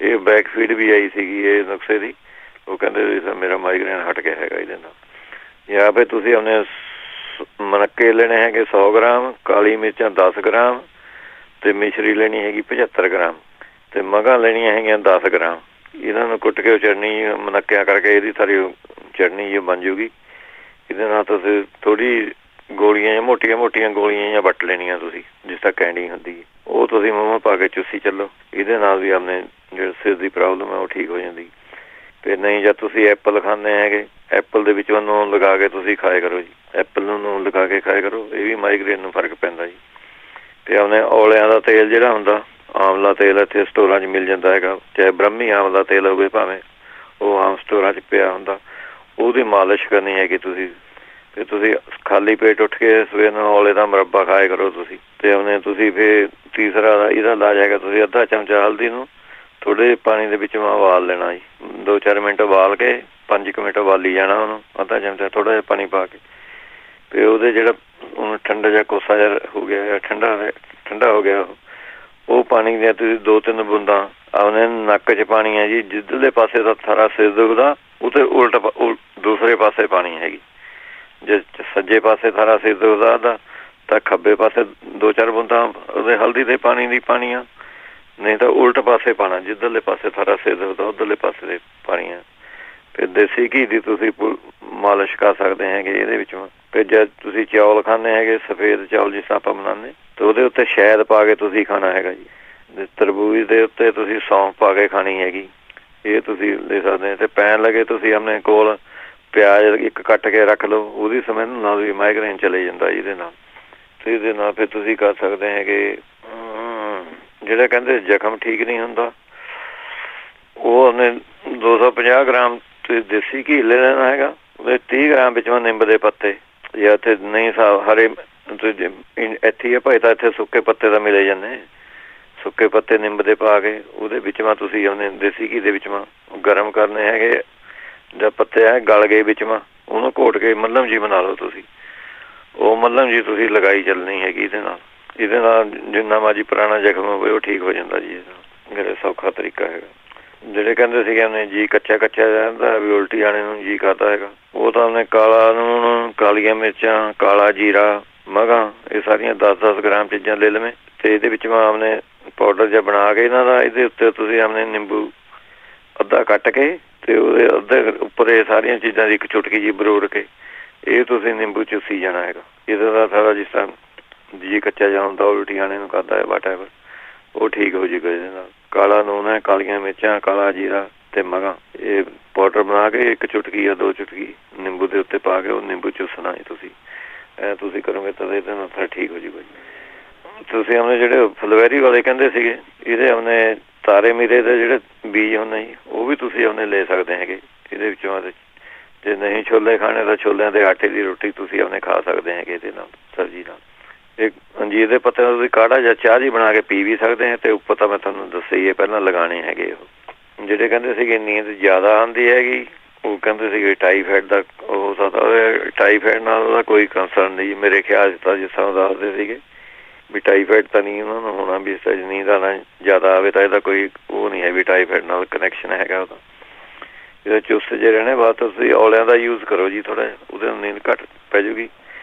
ਇਹ ਬੈਕ ਫੀਡ ਵੀ ਆਈ ਸੀਗੀ ਇਹ ਨੁਕਸੇ ਦੀ, ਉਹ ਕਹਿੰਦੇ ਸਰ ਮੇਰਾ ਮਾਈਗ੍ਰੇਨ ਹਟ ਗਿਆ ਹੈਗਾ ਇਹਦੇ ਨਾਲ। ਜਾਂ ਫਿਰ ਤੁਸੀਂ ਆਪਣੇ ਮਨੱਕੇ ਲੈਣੇ ਹੈਗੇ 100 ਗ੍ਰਾਮ, ਕਾਲੀ ਮਿਰਚਾਂ 10 ਗ੍ਰਾਮ ਅਤੇ ਮਿਸ਼ਰੀ ਲੈਣੀ ਹੈਗੀ 75 ਗ੍ਰਾਮ ਅਤੇ ਮਗਾਂ ਲੈਣੀਆਂ ਹੈਗੀਆਂ 10 ਗ੍ਰਾਮ। ਇਹਨਾਂ ਨੂੰ ਕੁੱਟ ਕੇ ਉਹ ਚਟਨੀ ਮਨੱਕਿਆਂ ਕਰਕੇ ਇਹਦੀ ਸਾਰੀ ਚਟਨੀ ਜੀ ਬਣ ਜੂਗੀ। ਇਹਦੇ ਨਾਲ ਤੁਸੀਂ ਥੋੜ੍ਹੀ ਗੋਲੀਆਂ ਜਾਂ ਮੋਟੀਆਂ ਗੋਲੀਆਂ ਜਾਂ ਵੱਟ ਲੈਣੀਆਂ ਤੁਸੀਂ ਜਿਸ ਤਰ੍ਹਾਂ ਕੈਂਡੀ ਹੁੰਦੀ, ਉਹ ਤੁਸੀਂ ਮੂੰਹ ਪਾ ਕੇ ਚੁੱਸੀ ਚੱਲੋ, ਇਹਦੇ ਨਾਲ ਵੀ ਆਪਣੇ ਜਿਹੜੇ ਸਿਰ ਦੀ ਪ੍ਰੋਬਲਮ ਹੈ ਉਹ ਠੀਕ ਹੋ ਜਾਂਦੀ। ਅਤੇ ਨਹੀਂ ਜਾਂ ਤੁਸੀਂ ਐਪਲ ਖਾਂਦੇ ਹੈਗੇ, ਐਪਲ ਦੇ ਵਿੱਚੋਂ ਨੂਣ ਲਗਾ ਕੇ ਤੁਸੀਂ ਖਾਇਆ ਕਰੋ ਜੀ, ਐਪਲ ਨੂੰ ਨੂਣ ਲਗਾ ਕੇ ਖਾਇਆ ਕਰੋ, ਇਹ ਵੀ ਮਾਈਗ੍ਰੇਨ ਨੂੰ ਫਰਕ ਪੈਂਦਾ ਜੀ। ਅਤੇ ਆਪਣੇ ਔਲਿਆਂ ਦਾ ਤੇਲ ਜਿਹੜਾ ਹੁੰਦਾ ਆਮਲਾ ਤੇਲ ਇੱਥੇ ਸਟੋਰਾਂ 'ਚ ਮਿਲ ਜਾਂਦਾ ਹੈਗਾ, ਚਾਹੇ ਬ੍ਰਹਮੀ ਆਮਲਾ ਤੇਲ ਹੋਵੇ ਭਾਵੇਂ ਉਹ ਆਮ ਸਟੋਰਾਂ 'ਚ ਪਿਆ ਹੁੰਦਾ, ਉਹਦੀ ਮਾਲਿਸ਼ ਕਰਨੀ ਹੈਗੀ ਤੁਸੀਂ। ਅਤੇ ਤੁਸੀਂ ਖਾਲੀ ਪੇਟ ਉੱਠ ਕੇ ਸਵੇਰ ਨੂੰ ਔਲੇ ਦਾ ਮੁਰੱਬਾ ਖਾਇਆ ਕਰੋ ਤੁਸੀਂ। ਅਤੇ ਆਪਣੇ ਤੁਸੀਂ ਫਿਰ ਤੀਸਰਾ ਇਹਦਾ ਇਲਾਜ ਹੈਗਾ ਤੁਸੀਂ ਅੱਧਾ ਚਮਚਾ ਹਲਦੀ ਨੂੰ ਥੋੜ੍ਹੇ ਪਾਣੀ ਦੇ ਵਿੱਚ ਉਬਾਲ ਲੈਣਾ ਜੀ, 2-4 ਮਿੰਟ ਉਬਾਲ ਕੇ 5 ਕੁ ਮਿੰਟ ਉਬਾਲੀ ਜਾਣਾ ਉਹਨੂੰ ਅੱਧਾ ਚਮਚਾ ਥੋੜ੍ਹਾ ਜਿਹਾ ਪਾਣੀ ਪਾ ਕੇ। ਅਤੇ ਉਹਦੇ ਜਿਹੜਾ ਉਹਨੂੰ ਠੰਡਾ ਜਿਹਾ ਕੋਸਾ ਜਿਹਾ ਹੋ ਗਿਆ ਠੰਡਾ ਹੋ ਗਿਆ ਉਹ ਪਾਣੀ ਦੀਆਂ ਤੁਸੀਂ 2-3 ਬੂੰਦਾਂ ਆਪਣੇ ਨੱਕ 'ਚ ਪਾਣੀ ਹੈ ਜੀ, ਜਿੱਧਰਲੇ ਪਾਸੇ ਦਾ ਸਾਰਾ ਸਿਰ ਦੁਖਦਾ ਉਹਦੇ ਉਲਟ ਦੂਸਰੇ ਪਾਸੇ ਪਾਣੀ ਹੈਗੀ। ਜੇ ਸੱਜੇ ਪਾਸੇ ਸਾਰਾ ਸਿਰ ਦੁਖਦਾ ਤਾਂ ਖੱਬੇ ਪਾਸੇ 2-4 ਬੂੰਦਾਂ ਉਹਦੇ ਹਲਦੀ ਦੇ ਪਾਣੀ ਦੀ ਪਾਣੀਆਂ, ਨਹੀਂ ਤਾਂ ਉਲਟ ਪਾਸੇ ਪਾਉਣਾ ਜਿੱਧਰਲੇ ਪਾਸੇ ਸਾਰਾ ਸਿਰ ਦੁਖਦਾ ਉੱਧਰਲੇ ਪਾਸੇ ਦੇ ਪਾਣੀਆਂ। ਫਿਰ ਦੇਸੀ ਘੀ ਦੀ ਤੁਸੀਂ ਮਾਲਿਸ਼ ਕਰ ਸਕਦੇ ਹੈਗੇ ਇਹਦੇ ਵਿੱਚੋਂ। ਫਿਰ ਜਦ ਤੁਸੀਂ ਚੌਲ ਖਾਂਦੇ ਹੈਗੇ ਸਫੇਦ ਚੌਲ ਜਿਸ ਤਰ੍ਹਾਂ ਆਪਾਂ ਬਣਾਉਂਦੇ ਤਾਂ ਉਹਦੇ ਉੱਤੇ ਸ਼ਹਿਦ ਪਾ ਕੇ ਤੁਸੀਂ ਖਾਣਾ ਹੈਗਾ ਜੀ। ਤਰਬੂਜ ਦੇ ਉੱਤੇ ਤੁਸੀਂ ਸੌਂਫ ਪਾ ਕੇ ਖਾਣੀ ਹੈਗੀ, ਇਹ ਤੁਸੀਂ ਲੈ ਸਕਦੇ। ਅਤੇ ਪੈਣ ਲੱਗੇ ਤੁਸੀਂ ਆਪਣੇ ਕੋਲ ਪਿਆਜ਼ 1 ਕੱਟ ਕੇ ਰੱਖ ਲਓ, ਉਹਦੀ ਸਮੈਲ ਨਾਲ ਵੀ ਮਾਈਗ੍ਰੇਨ ਚਲੇ ਜਾਂਦਾ ਇਹਦੇ ਨਾਲ। ਅਤੇ ਇਹਦੇ ਨਾਲ ਫਿਰ ਤੁਸੀਂ ਕਰ ਸਕਦੇ ਹੈਗੇ ਜਿਹੜਾ ਕਹਿੰਦੇ ਜ਼ਖਮ ਠੀਕ ਨਹੀਂ ਹੁੰਦਾ, ਉਹ ਉਹਨੇ 250 ਗ੍ਰਾਮ ਤੁਸੀਂ ਦੇਸੀ ਘੀ ਲੈ ਲੈਣਾ ਹੈਗਾ, ਉਹਦੇ 30 ਗ੍ਰਾਮ ਵਿੱਚੋਂ ਨਿੰਬ ਦੇ ਪੱਤੇ ਜਾਂ ਇੱਥੇ ਨਹੀਂ ਹਰੇ ਇੱਥੇ ਹੀ ਭਾਈ ਤਾਂ ਇੱਥੇ ਸੁੱਕੇ ਪੱਤੇ ਤਾਂ ਮਿਲੇ ਜਾਂਦੇ, ਸੁੱਕੇ ਪੱਤੇ ਨਿੰਬ ਦੇ ਪਾ ਕੇ ਉਹਦੇ ਵਿੱਚ ਤੁਸੀਂ ਉਹਨੇ ਦੇਸੀ ਘੀ ਦੇ ਵਿੱਚ ਗਰਮ ਕਰਨੇ ਹੈਗੇ, ਜਾਂ ਪੱਤੇ ਹੈ ਗਲ ਗਏ ਵਿੱਚ ਉਹਨੂੰ ਘੋਟ ਕੇ ਮੱਲਮ ਜੀ ਬਣਾ ਲਓ ਤੁਸੀਂ, ਉਹ ਮੱਲਮ ਜੀ ਤੁਸੀਂ ਲਗਾਈ ਚੱਲਣੀ ਹੈਗੀ ਇਹਦੇ ਨਾਲ ਜਿੰਨਾ ਮਰਜ਼ੀ ਪੁਰਾਣਾ ਜ਼ਖਮ ਹੋਵੇ ਉਹ ਠੀਕ ਹੋ ਜਾਂਦਾ ਜੀ। ਇਹਦਾ ਮੇਰਾ ਸੌਖਾ ਤਰੀਕਾ ਹੈਗਾ। ਜਿਹੜੇ ਕਹਿੰਦੇ ਸੀਗੇ ਉਹਨੇ ਜੀ ਕੱਚਾ ਰਹਿੰਦਾ ਵੀ ਉਲਟੀ ਆਣੇ ਨੂੰ ਜੀ ਕਰਦਾ ਹੈਗਾ, ਉਹ ਤਾਂ ਉਹਨੇ ਕਾਲਾ ਲੂਣ, ਕਾਲੀਆਂ ਮਿਰਚਾਂ, ਕਾਲਾ ਜੀਰਾ, ਮਗਾਂ ਇਹ ਸਾਰੀਆਂ 10-10 ਗ੍ਰਾਮ ਚੀਜ਼ਾਂ ਲੈ ਲਵੇਂ ਅਤੇ ਇਹਦੇ ਵਿੱਚ ਆਪਣੇ ਪਾਊਡਰ ਜਿਹਾ ਬਣਾ ਕੇ ਇਹਨਾਂ ਦਾ ਇਹਦੇ ਉੱਤੇ ਤੁਸੀਂ ਆਪਣੇ ਨਿੰਬੂ ਅੱਧਾ ਕੱਟ ਕੇ ਅਤੇ ਉਹਦੇ ਅੱਧੇ ਉੱਪਰ ਇਹ ਸਾਰੀਆਂ ਚੀਜ਼ਾਂ ਦੀ ਇੱਕ ਚੁਟਕੀ ਜਿਹੀ ਬਰੋੜ ਕੇ ਇਹ ਤੁਸੀਂ ਨਿੰਬੂ ਚੂਸੀ ਜਾਣਾ ਹੈਗਾ। ਇਹਦਾ ਦਾ ਸਾਰਾ ਜਿਸ ਤਰ੍ਹਾਂ ਜੀ ਕੱਚਾ ਜਿਹਾ ਹੁੰਦਾ ਉਲਟੀ ਆਣੇ ਨੂੰ ਕਰਦਾ ਹੈ ਵਾਟਐਵਰ, ਉਹ ਠੀਕ ਹੋ ਜਾਊਗਾ ਇਹਦੇ ਨਾਲ। ਕਾਲਾ ਨੂਣ ਹੈ, ਕਾਲੀਆਂ ਮਿਰਚਾਂ, ਕਾਲਾ ਜੀਰਾ ਅਤੇ ਮਗਾਂ ਇਹ ਪਾਊਡਰ ਬਣਾ ਕੇ 1 ਚੁਟਕੀ ਜਾਂ 2 ਚੁਟਕੀ ਨਿੰਬੂ ਦੇ ਉੱਤੇ ਪਾ ਕੇ ਉਹ ਨਿੰਬੂ ਚੂਸਣਾ ਹੈ ਤੁਸੀਂ ਕਰੋਗੇ ਤਾਂ ਇਹਦੇ ਨਾਲ ਫਿਰ ਠੀਕ ਹੋ ਜਾਊਗਾ ਜੀ। ਤੁਸੀਂ ਆਪਣੇ ਜਿਹੜੇ ਫਲਵੈਰੀ ਵਾਲੇ ਕਹਿੰਦੇ ਸੀਗੇ ਇਹਦੇ ਆਪਣੇ ਤਾਰੇ ਮੀਰੇ ਦੇ ਜਿਹੜੇ ਬੀਜ ਹੁੰਦੇ ਜੀ ਉਹ ਵੀ ਤੁਸੀਂ ਆਪਣੇ ਲੈ ਸਕਦੇ ਹੈਗੇ ਇਹਦੇ ਵਿੱਚੋਂ। ਜੇ ਨਹੀਂ ਛੋਲੇ ਖਾਣੇ ਤਾਂ ਛੋਲਿਆਂ ਦੇ ਆਟੇ ਦੀ ਰੋਟੀ ਤੁਸੀਂ ਆਪਣੇ ਖਾ ਸਕਦੇ ਹੈਗੇ ਇਹਦੇ ਨਾਲ ਸਬਜ਼ੀ ਨਾਲ। एक अंजीर ਦੇ ਪੱਤਿਆਂ ਦਾ ਤੁਸੀਂ ਕਾੜਾ ਜਾਂ ਚਾਹ ਜੀ ਬਣਾ ਕੇ ਪੀ ਵੀ ਸਕਦੇ ਹੈ। ਤੇ ਉੱਪਰ ਤਾਂ ਮੈਂ ਤੁਹਾਨੂੰ ਦੱਸਿਆ ਹੀ ਹੈ ਪਹਿਲਾਂ ਲਗਾਉਣੇ ਹੈਗੇ। ਉਹ ਜਿਹੜੇ ਕਹਿੰਦੇ ਸੀਗੇ ਨੀਂਦ ਜ਼ਿਆਦਾ ਆਉਂਦੀ ਹੈਗੀ, ਉਹ ਕਹਿੰਦੇ ਸੀਗੇ ਟਾਈਫਾਈਡ ਦਾ ਹੋ ਸਕਦਾ। ਟਾਈਫਾਈਡ ਨਾਲ ਉਹਦਾ ਕੋਈ ਕੰਸਰਨ ਨਹੀਂ ਮੇਰੇ ਖਿਆਲ 'ਚ ਤਾਂ, ਜਿਸ ਤਰ੍ਹਾਂ ਦੱਸਦੇ ਸੀਗੇ ਵੀ ਟਾਈਫਾਈਡ ਤਾਂ ਨਹੀਂ ਉਹਨਾਂ ਨੂੰ ਹੋਣਾ, ਵੀ ਇਸ ਨੀਂਦ ਆਉਣਾ ਜ਼ਿਆਦਾ ਆਵੇ ਤਾਂ ਇਹਦਾ ਕੋਈ ਉਹ ਨਹੀਂ ਹੈ ਵੀ ਟਾਈਫਾਈਡ ਨਾਲ ਕਨੈਕਸ਼ਨ ਹੈਗਾ ਉਹਦਾ। ਇਹਦਾ ਚੁਸਤ ਜੇ ਰਹਿਣੇ ਬਾਅਦ ਤੁਸੀਂ ਔਲਿਆਂ ਦਾ ਯੂਜ਼ ਕਰੋ ਜੀ ਥੋੜ੍ਹਾ ਜਿਹਾ, ਉਹਦੇ ਨਾਲ ਨੀਂਦ ਘੱਟ ਪੈ ਜੂਗੀ।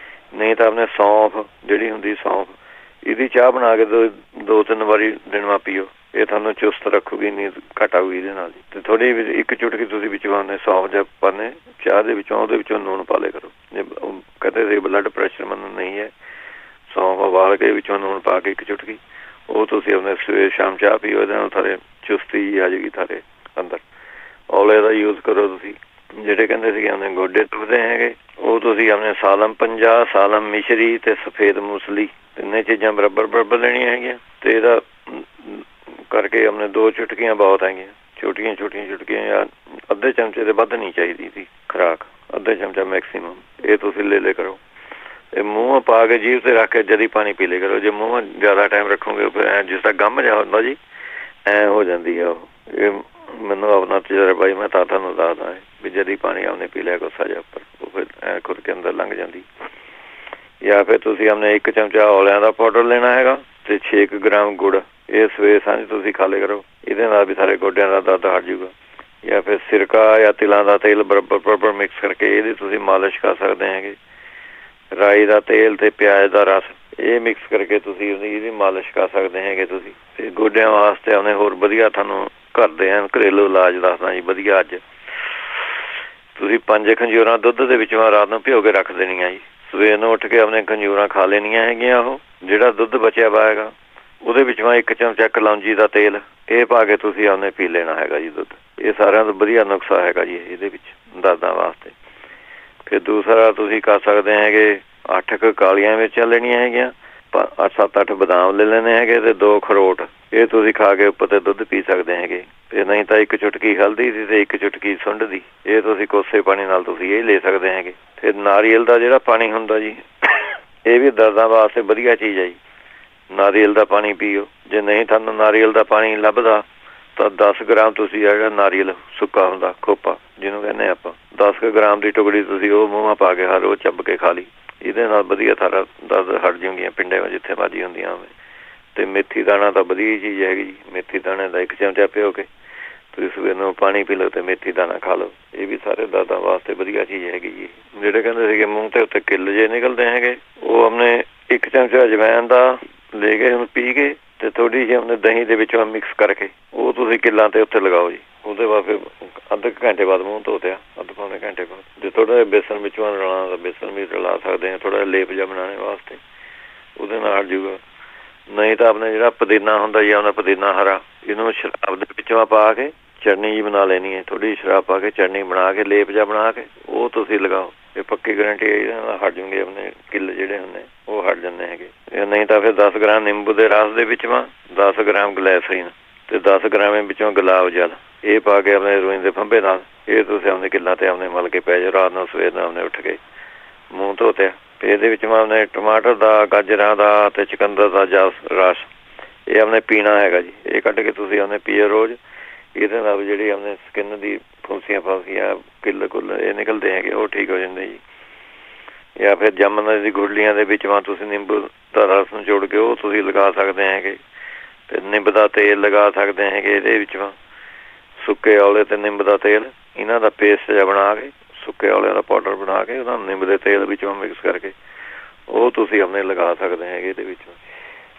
ਨਹੀਂ ਤਾਂ ਆਪਣੇ ਸੌਂਫ ਜਿਹੜੀ ਹੁੰਦੀ ਸੌਂਫ, ਇਹਦੀ ਚਾਹ ਬਣਾ ਕੇ 2-3 ਵਾਰੀ ਦਿਨ ਮਾ ਪੀਓ, ਇਹ ਤੁਹਾਨੂੰ ਚੁਸਤ ਰੱਖੂਗੀ, ਨੀਂਦ ਘੱਟ ਆਊਗੀ ਇਹਦੇ ਨਾਲ। ਅਤੇ ਥੋੜ੍ਹੀ ਇੱਕ ਚੁਟਕੀ ਤੁਸੀਂ ਵਿੱਚ ਪਾਉਂਦੇ ਸੌਂਫ ਜਾਂ ਪਾਉਂਦੇ ਚਾਹ ਦੇ ਵਿੱਚੋਂ, ਉਹਦੇ ਵਿੱਚੋਂ ਲੂਣ ਪਾ ਲਿਆ ਕਰੋ। ਜੇ ਕਹਿੰਦੇ ਸੀ ਬਲੱਡ ਪ੍ਰੈਸ਼ਰ ਮੈਨੂੰ ਨਹੀਂ ਹੈ, ਸੌਂਫ ਉਬਾਲ ਕੇ ਵਿੱਚੋਂ ਲੂਣ ਪਾ ਕੇ ਇੱਕ ਚੁਟਕੀ, ਉਹ ਤੁਸੀਂ ਆਪਣੇ ਸਵੇਰ ਸ਼ਾਮ ਚਾਹ ਪੀਓ, ਇਹਦੇ ਨਾਲ ਸਾਰੇ ਚੁਸਤੀ ਜੀ ਆ ਜਾਏਗੀ ਤੁਹਾਡੇ ਅੰਦਰ। ਔਲੇ ਦਾ ਯੂਜ਼ ਕਰੋ ਤੁਸੀਂ। ਜਿਹੜੇ ਕਹਿੰਦੇ ਸੀਗੇ ਆਪਣੇ ਗੋਡੇ ਦੁਖਦੇ ਹੈਗੇ, ਉਹ ਤੁਸੀਂ ਆਪਣੇ ਸਾਲਮ 50, ਸਾਲਮ ਮਿਸ਼ਰੀ ਅਤੇ ਸਫੇਦ ਮੂਸਲੀ ਤਿੰਨੇ ਚੀਜ਼ਾਂ ਬਰਾਬਰ ਲੈਣੀਆਂ ਹੈਗੀਆਂ। ਅਤੇ ਇਹਦਾ ਕਰਕੇ ਆਪਣੇ 2 ਚੁਟਕੀਆਂ ਬਹੁਤ ਹੈਗੀਆਂ, ਛੋਟੀਆਂ ਚੁਟਕੀਆਂ, ਜਾਂ ਅੱਧੇ ਚਮਚੇ ਦੇ ਵੱਧ ਨਹੀਂ ਚਾਹੀਦੀ ਸੀ ਖੁਰਾਕ, ਅੱਧੇ ਚਮਚਾ ਮੈਕਸੀਮਮ। ਇਹ ਤੁਸੀਂ ਲੈ ਕਰੋ। ਇਹ ਮੂੰਹ ਪਾ ਕੇ ਜੀਭ 'ਤੇ ਰੱਖ ਕੇ ਜਦੀ ਪਾਣੀ ਪੀ ਲਿਆ ਕਰੋ। ਜੇ ਮੂੰਹ ਜ਼ਿਆਦਾ ਟਾਈਮ ਰੱਖੋਗੇ ਫਿਰ ਐਂ ਜਿਸ ਤਰ੍ਹਾਂ ਗੰਮ ਜਿਹਾ ਹੁੰਦਾ ਜੀ, ਐਂ ਹੋ ਜਾਂਦੀ ਆ ਉਹ। ਇਹ ਮੈਨੂੰ ਆਪਣਾ ਤਜਰਬਾ ਹੀ, ਮੈਂ ਤਾਂ ਤੁਹਾਨੂੰ ਦੱਸਦਾ ਹੈ ਵੀ ਜਦੀ ਪਾਣੀ ਆਪਣੇ ਪੀ ਲਿਆ ਗੁੱਸਾ ਜਿਹਾ ਉੱਪਰ, ਉਹ ਫਿਰ ਐਂ ਖੁਰ ਕੇ ਅੰਦਰ ਲੰਘ ਜਾਂਦੀ। ਜਾਂ ਫਿਰ ਤੁਸੀਂ ਆਪਣੇ 1 ਚਮਚਾ ਔਲਿਆਂ ਦਾ ਪਾਊਡਰ ਲੈਣਾ ਹੈਗਾ ਅਤੇ 6 ਗ੍ਰਾਮ ਗੁੜ, ਇਹ ਸਵੇਰ ਸਾਂਝ ਤੁਸੀਂ ਖਾ ਲਿਆ ਕਰੋ। ਇਹਦੇ ਨਾਲ ਵੀ ਸਾਰੇ ਗੋਡਿਆਂ ਦਾ ਦਰਦ ਹਟ ਜੂਗਾ। ਜਾਂ ਫਿਰ ਸਿਰਕਾ ਜਾਂ ਤਿਲਾਂ ਦਾ ਤੇਲ ਬਰਾਬਰ ਮਿਕਸ ਕਰਕੇ ਇਹਦੀ ਤੁਸੀਂ ਮਾਲਿਸ਼ ਕਰ ਸਕਦੇ ਹੈਗੇ। ਰਾਈ ਦਾ ਤੇਲ ਅਤੇ ਪਿਆਜ਼ ਦਾ ਰਸ ਇਹ ਮਿਕਸ ਕਰਕੇ ਤੁਸੀਂ ਇਹਦੀ ਮਾਲਿਸ਼ ਕਰ ਸਕਦੇ ਹੈਗੇ ਤੁਸੀਂ। ਅਤੇ ਗੋਡਿਆਂ ਵਾਸਤੇ ਆਪਣੇ ਹੋਰ ਵਧੀਆ ਤੁਹਾਨੂੰ ਘਰ ਦੇ ਘਰੇਲੂ ਇਲਾਜ ਦੱਸਦਾ ਜੀ ਵਧੀਆ। ਅੱਜ ਤੁਸੀਂ 5 ਖੰਜੂਰਾਂ ਦੁੱਧ ਦੇ ਵਿੱਚੋਂ ਰਾਤ ਨੂੰ ਭਿਓ ਕੇ ਰੱਖ ਦੇਣੀਆਂ ਜੀ। ਸਵੇਰ ਨੂੰ ਉੱਠ ਕੇ ਆਪਣੇ ਖੰਜੂਰਾਂ ਖਾ ਲੈਣੀਆਂ ਹੈਗੀਆਂ। ਉਹ ਜਿਹੜਾ ਦੁੱਧ ਬਚਿਆ ਵਾ ਹੈਗਾ ਉਹਦੇ ਵਿੱਚੋਂ 1 ਚਮਚਾ ਕਲੌਂਜੀ ਦਾ ਤੇਲ ਇਹ ਪਾ ਕੇ ਤੁਸੀਂ ਆਪਣੇ ਪੀ ਲੈਣਾ ਹੈਗਾ ਜੀ ਦੁੱਧ। ਇਹ ਸਾਰਿਆਂ ਤੋਂ ਵਧੀਆ ਨੁਸਖਾ ਹੈਗਾ ਜੀ ਇਹਦੇ ਵਿੱਚ ਦਰਦਾਂ ਵਾਸਤੇ। ਫਿਰ ਦੂਸਰਾ ਤੁਸੀਂ ਕਰ ਸਕਦੇ ਹੈਗੇ 8 ਕੁ ਕਾਲੀਆਂ ਮਿਰਚਾਂ ਲੈਣੀਆਂ ਹੈਗੀਆਂ, 7-8 ਬਦਾਮ ਲੈ ਲੈਣੇ ਹੈਗੇ ਅਤੇ 2 ਅਖਰੋਟ। ਇਹ ਤੁਸੀਂ ਖਾ ਕੇ ਉੱਪਰ 'ਤੇ ਦੁੱਧ ਪੀ ਸਕਦੇ ਹੈਗੇ। ਅਤੇ ਨਹੀਂ ਤਾਂ 1 ਚੁਟਕੀ ਹਲਦੀ ਦੀ ਅਤੇ 1 ਚੁਟਕੀ ਸੁੰਢ ਦੀ, ਇਹ ਤੁਸੀਂ ਕੋਸੇ ਪਾਣੀ ਨਾਲ ਤੁਸੀਂ ਇਹ ਲੈ ਸਕਦੇ ਹੈਗੇ। ਫਿਰ ਨਾਰੀਅਲ ਦਾ ਜਿਹੜਾ ਪਾਣੀ ਹੁੰਦਾ ਜੀ, ਇਹ ਵੀ ਦਰਦਾਂ ਵਾਸਤੇ ਵਧੀਆ ਚੀਜ਼ ਹੈ ਜੀ। ਨਾਰੀਅਲ ਦਾ ਪਾਣੀ ਪੀਓ। ਜੇ ਨਹੀਂ ਤੁਹਾਨੂੰ ਨਾਰੀਅਲ ਦਾ ਪਾਣੀ ਲੱਭਦਾ ਤਾਂ 10 ਗ੍ਰਾਮ ਤੁਸੀਂ ਜਿਹੜਾ ਨਾਰੀਅਲ ਸੁੱਕਾ ਹੁੰਦਾ ਖੋਪਾ ਜਿਹਨੂੰ ਕਹਿੰਦੇ ਆਪਾਂ, 10 ਗ੍ਰਾਮ ਦੀ ਟੁਕੜੀ ਤੁਸੀਂ ਉਹ ਮੂੰਹਾਂ ਪਾ ਕੇ ਹਰ ਰੋਜ਼ ਚੱਬ ਕੇ ਖਾ ਲਈ। ਇਹਦੇ ਨਾਲ ਵਧੀਆ ਸਾਰਾ ਦਰਦ ਹਟ ਜਾਊਗੀਆਂ ਪਿੰਡਾਂ ਵਿੱਚ ਜਿੱਥੇ ਮਰਜ਼ੀ ਹੁੰਦੀਆਂ ਹੋਵੇ। ਅਤੇ ਮੇਥੀ ਦਾਣਾ ਤਾਂ ਵਧੀਆ ਚੀਜ਼ ਹੈਗੀ ਜੀ। ਮੇਥੀ ਦਾਣੇ ਦਾ 1 ਚਮਚਾ ਭਿਓ ਕੇ ਤੁਸੀਂ ਸਵੇਰ ਨੂੰ ਪਾਣੀ ਪੀ ਲਓ ਅਤੇ ਮੇਥੀ ਦਾਣਾ ਖਾ ਲਓ। ਇਹ ਵੀ ਸਾਰੇ ਦਰਦਾਂ ਵਾਸਤੇ ਵਧੀਆ ਚੀਜ਼ ਹੈਗੀ ਜੀ। ਜਿਹੜੇ ਕਹਿੰਦੇ ਸੀਗੇ ਮੂੰਹ 'ਤੇ ਉੱਤੇ ਕਿੱਲ ਜੇ ਨਿਕਲਦੇ ਹੈਗੇ, ਉਹ ਆਪਣੇ 1 ਚਮਚਾ ਅਜਵਾਇਣ ਦਾ ਲੈ ਕੇ ਉਹਨੂੰ ਪੀ ਕੇ ਅਤੇ ਥੋੜ੍ਹੀ ਜਿਹੀ ਆਪਣੇ ਦਹੀਂ ਦੇ ਵਿੱਚੋਂ ਮਿਕਸ ਕਰਕੇ ਉਹ ਤੁਸੀਂ ਕਿੱਲਾਂ 'ਤੇ ਉੱਤੇ ਲਗਾਓ ਜੀ। ਉਹਦੇ ਬਾਅਦ ਫਿਰ ਅੱਧੇ ਘੰਟੇ ਬਾਅਦ ਮੂੰਹ ਧੋ ਦਿਆ, ਪੌਣੇ ਘੰਟੇ ਬਾਅਦ। ਜੇ ਥੋੜ੍ਹਾ ਜਿਹਾ ਬੇਸਣ ਵਿੱਚੋਂ ਰਲਾਉਣਾ ਤਾਂ ਬੇਸਣ ਵੀ ਰਲਾ ਸਕਦੇ ਹਾਂ, ਥੋੜ੍ਹਾ ਜਿਹਾ ਲੇਪ ਜਿਹਾ ਬਣਾਉਣ ਵਾਸਤੇ, ਉਹਦੇ ਨਾਲ ਹਟ ਜੂਗਾ। ਨਹੀਂ ਤਾਂ ਆਪਣੇ ਜਿਹੜਾ ਪੁਦੀਨਾ ਹੁੰਦਾ ਜੀ, ਆਪਣਾ ਪੁਦੀਨਾ ਹਰਾ, ਇਹਨੂੰ ਸ਼ਰਾਬ ਦੇ ਵਿੱਚੋਂ ਪਾ ਕੇ ਚਟਨੀ ਜੀ ਬਣਾ ਲੈਣੀ ਹੈ। ਥੋੜ੍ਹੀ ਜਿਹੀ ਸ਼ਰਾਬ ਪਾ ਕੇ ਚਟਨੀ ਬਣਾ ਕੇ ਲੇਪ ਜਿਹਾ ਬਣਾ ਕੇ ਉਹ ਤੁਸੀਂ ਲਗਾਓ। ਇਹ ਪੱਕੀ ਗਰੰਟੀ ਹੈ, ਇਹਦੇ ਨਾਲ ਹਟ ਜੂਗੇ ਆਪਣੇ ਕਿੱਲ ਜਿਹੜੇ ਹੁੰਦੇ ਉਹ ਹਟ ਜਾਂਦੇ ਹੈਗੇ। ਨਹੀਂ ਤਾਂ ਫਿਰ 10 ਗ੍ਰਾਮ ਨਿੰਬੂ ਦੇ ਰਸ ਦੇ ਵਿੱਚੋਂ 10 ਗ੍ਰਾਮ ਗਲੈਸਰੀਨ ਅਤੇ 10 ਗ੍ਰਾਮ ਵਿੱਚੋਂ ਗੁਲਾਬ ਜਲ ਇਹ ਪਾ ਕੇ ਆਪਣੇ ਰੂਈ ਦੇ ਫੰਬੇ ਨਾਲ ਇਹ ਤੁਸੀਂ ਆਪਣੇ ਕਿੱਲਾਂ 'ਤੇ ਆਪਣੇ ਮਲ ਕੇ ਪੈ ਜਾਓ। ਰਾਤ ਨੂੰ ਸਵੇਰ ਨਾਲ ਆਪਣੇ ਉੱਠ ਕੇ ਮੂੰਹ ਧੋਤਿਆ। ਅਤੇ ਇਹਦੇ ਵਿੱਚ ਮੈਂ ਆਪਣੇ ਟਮਾਟਰ ਦਾ, ਗਾਜਰਾਂ ਦਾ ਅਤੇ ਚੁਕੰਦਰ ਦਾ ਰਸ ਇਹ ਆਪਣੇ ਪੀਣਾ ਹੈਗਾ ਜੀ। ਇਹ ਕੱਢ ਕੇ ਤੁਸੀਂ ਆਪਣੇ ਪੀਓ ਰੋਜ਼। ਇਹਦੇ ਨਾਲ ਜਿਹੜੀ ਆਪਣੇ ਸਕਿੰਨ ਦੀ ਫੁੰਸੀਆਂ ਕਿੱਲ ਇਹ ਨਿਕਲਦੇ ਹੈਗੇ ਉਹ ਠੀਕ ਹੋ ਜਾਂਦੇ ਜੀ। ਜਾਂ ਫਿਰ ਜਾਮਨ ਦੀ ਗੁਠਲੀਆਂ ਦੇ ਵਿੱਚ ਤੁਸੀਂ ਨਿੰਬੂ ਦਾ ਰਸ ਨਿਚੋੜ ਕੇ ਉਹ ਤੁਸੀਂ ਲਗਾ ਸਕਦੇ ਹੈਗੇ। ਅਤੇ ਨਿੰਬ ਦਾ ਤੇਲ ਲਗਾ ਸਕਦੇ ਹੈਗੇ। ਇਹਦੇ ਵਿੱਚ ਸੁੱਕੇ ਔਲੇ ਅਤੇ ਨਿੰਬ ਦਾ ਤੇਲ ਇਹਨਾਂ ਦਾ ਪੇਸਟ ਜਿਹਾ ਬਣਾ ਕੇ, ਸੁੱਕੇ ਔਲਿਆਂ ਦਾ ਪਾਊਡਰ ਬਣਾ ਕੇ ਉਹਨਾਂ ਨੂੰ ਨਿੰਬ ਦੇ ਤੇਲ ਵਿੱਚੋਂ ਮਿਕਸ ਕਰਕੇ ਉਹ ਤੁਸੀਂ ਆਪਣੇ ਲਗਾ ਸਕਦੇ ਹੈਗੇ ਇਹਦੇ ਵਿੱਚ।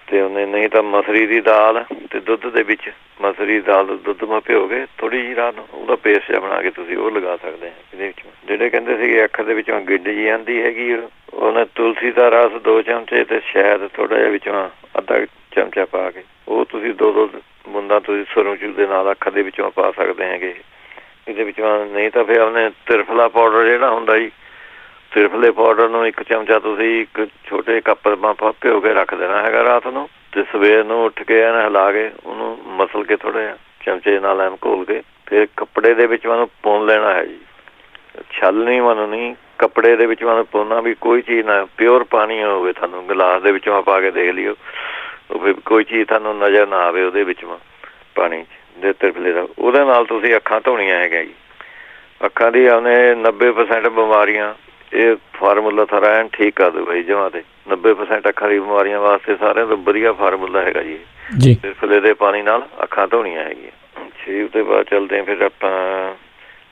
ਅਤੇ ਉਹਨੇ ਨਹੀਂ ਤਾਂ ਮਸਰੀ ਦੀ ਦਾਲ ਅਤੇ ਦੁੱਧ ਦੇ ਵਿੱਚ ਮਸਰੀ ਦਾਲ ਦੁੱਧ ਮਾ ਭਿਓ ਕੇ ਥੋੜ੍ਹੀ ਜਿਹੀ ਰਾਤ ਨੂੰ ਉਹਦਾ ਪੇਸਟ ਜਿਹਾ ਬਣਾ ਕੇ ਤੁਸੀਂ ਉਹ ਲਗਾ ਸਕਦੇ ਹੈ ਇਹਦੇ ਵਿੱਚ। ਜਿਹੜੇ ਕਹਿੰਦੇ ਸੀਗੇ ਅੱਖ ਦੇ ਵਿੱਚੋਂ ਗਿੱਡ ਜੀ ਆਉਂਦੀ ਹੈਗੀ, ਉਹਨੇ ਤੁਲਸੀ ਦਾ ਰਸ 2 ਚਮਚੇ ਅਤੇ ਸ਼ਹਿਦ ਥੋੜ੍ਹਾ ਜਿਹਾ ਵਿੱਚੋਂ ਅੱਧਾ ਚਮਚਾ ਪਾ ਕੇ ਉਹ ਤੁਸੀਂ 2 ਬੂੰਦਾਂ ਤੁਸੀਂ ਸਰੋਂ ਦੇ ਨਾਲ ਅੱਖ ਦੇ ਵਿੱਚੋਂ ਪਾ ਸਕਦੇ ਹੈਗੇ ਇਹਦੇ ਵਿੱਚੋਂ। ਨਹੀਂ ਤਾਂ ਫਿਰ ਆਪਣੇ ਤਿਰਫਲਾ ਪਾਊਡਰ ਜਿਹੜਾ ਹੁੰਦਾ ਜੀ, ਤਿਰਫਲੇ ਪਾਊਡਰ ਨੂੰ 1 ਚਮਚਾ ਤੁਸੀਂ 1 ਛੋਟੇ ਕੱਪ ਭਿਓ ਕੇ ਰੱਖ ਦੇਣਾ ਹੈਗਾ ਰਾਤ ਨੂੰ। ਅਤੇ ਸਵੇਰ ਨੂੰ ਉੱਠ ਕੇ ਹਿਲਾ ਕੇ ਉਹਨੂੰ ਮਸਲ ਕੇ ਥੋੜ੍ਹਾ ਜਿਹਾ ਚਮਚੇ ਨਾਲ ਘੋਲ ਕੇ ਫਿਰ ਕੱਪੜੇ ਦੇ ਵਿੱਚ ਉਹਨੂੰ ਪੁਣ ਲੈਣਾ ਹੈ ਜੀ। ਛਾਲਣੀ ਨਹੀਂ ਕੱਪੜੇ ਦੇ ਵਿੱਚੋਂ ਪਾਉਣਾ ਵੀ ਕੋਈ ਚੀਜ਼ ਨਾ ਪਿਓਰ ਪਾਣੀ ਹੋਵੇ, ਤੁਹਾਨੂੰ ਗਲਾਸ ਦੇ ਵਿੱਚੋਂ ਪਾ ਕੇ ਦੇਖ ਲਿਓ, ਫਿਰ ਕੋਈ ਚੀਜ਼ ਤੁਹਾਨੂੰ ਨਜ਼ਰ ਨਾ ਆਵੇ ਉਹਦੇ ਵਿੱਚੋਂ ਪਾਣੀ ਦੇ ਤਿਰਫਲੇ ਦਾ। ਉਹਦੇ ਨਾਲ ਤੁਸੀਂ ਅੱਖਾਂ ਧੋਣੀਆਂ ਹੈਗਾ ਜੀ। ਅੱਖਾਂ ਦੀ ਆਪਣੇ 90% ਬਿਮਾਰੀਆਂ ਇਹ ਫਾਰਮੂਲਾ ਸਾਰਾ ਐਨ ਠੀਕ ਕਰ ਦੂਗਾ ਜੀ ਜਮਾਂ ਤੇ। 90% ਅੱਖਾਂ ਦੀ ਬਿਮਾਰੀਆਂ ਵਾਸਤੇ ਸਾਰਿਆਂ ਤੋਂ ਵਧੀਆ ਫਾਰਮੂਲਾ ਹੈਗਾ ਜੀ। ਤਿਰਫਲੇ ਦੇ ਪਾਣੀ ਨਾਲ ਅੱਖਾਂ ਧੋਣੀਆਂ ਹੈਗੀਆਂ। ਛੇ ਤੋਂ ਬਾਅਦ ਚੱਲਦੇ ਫਿਰ ਆਪਾਂ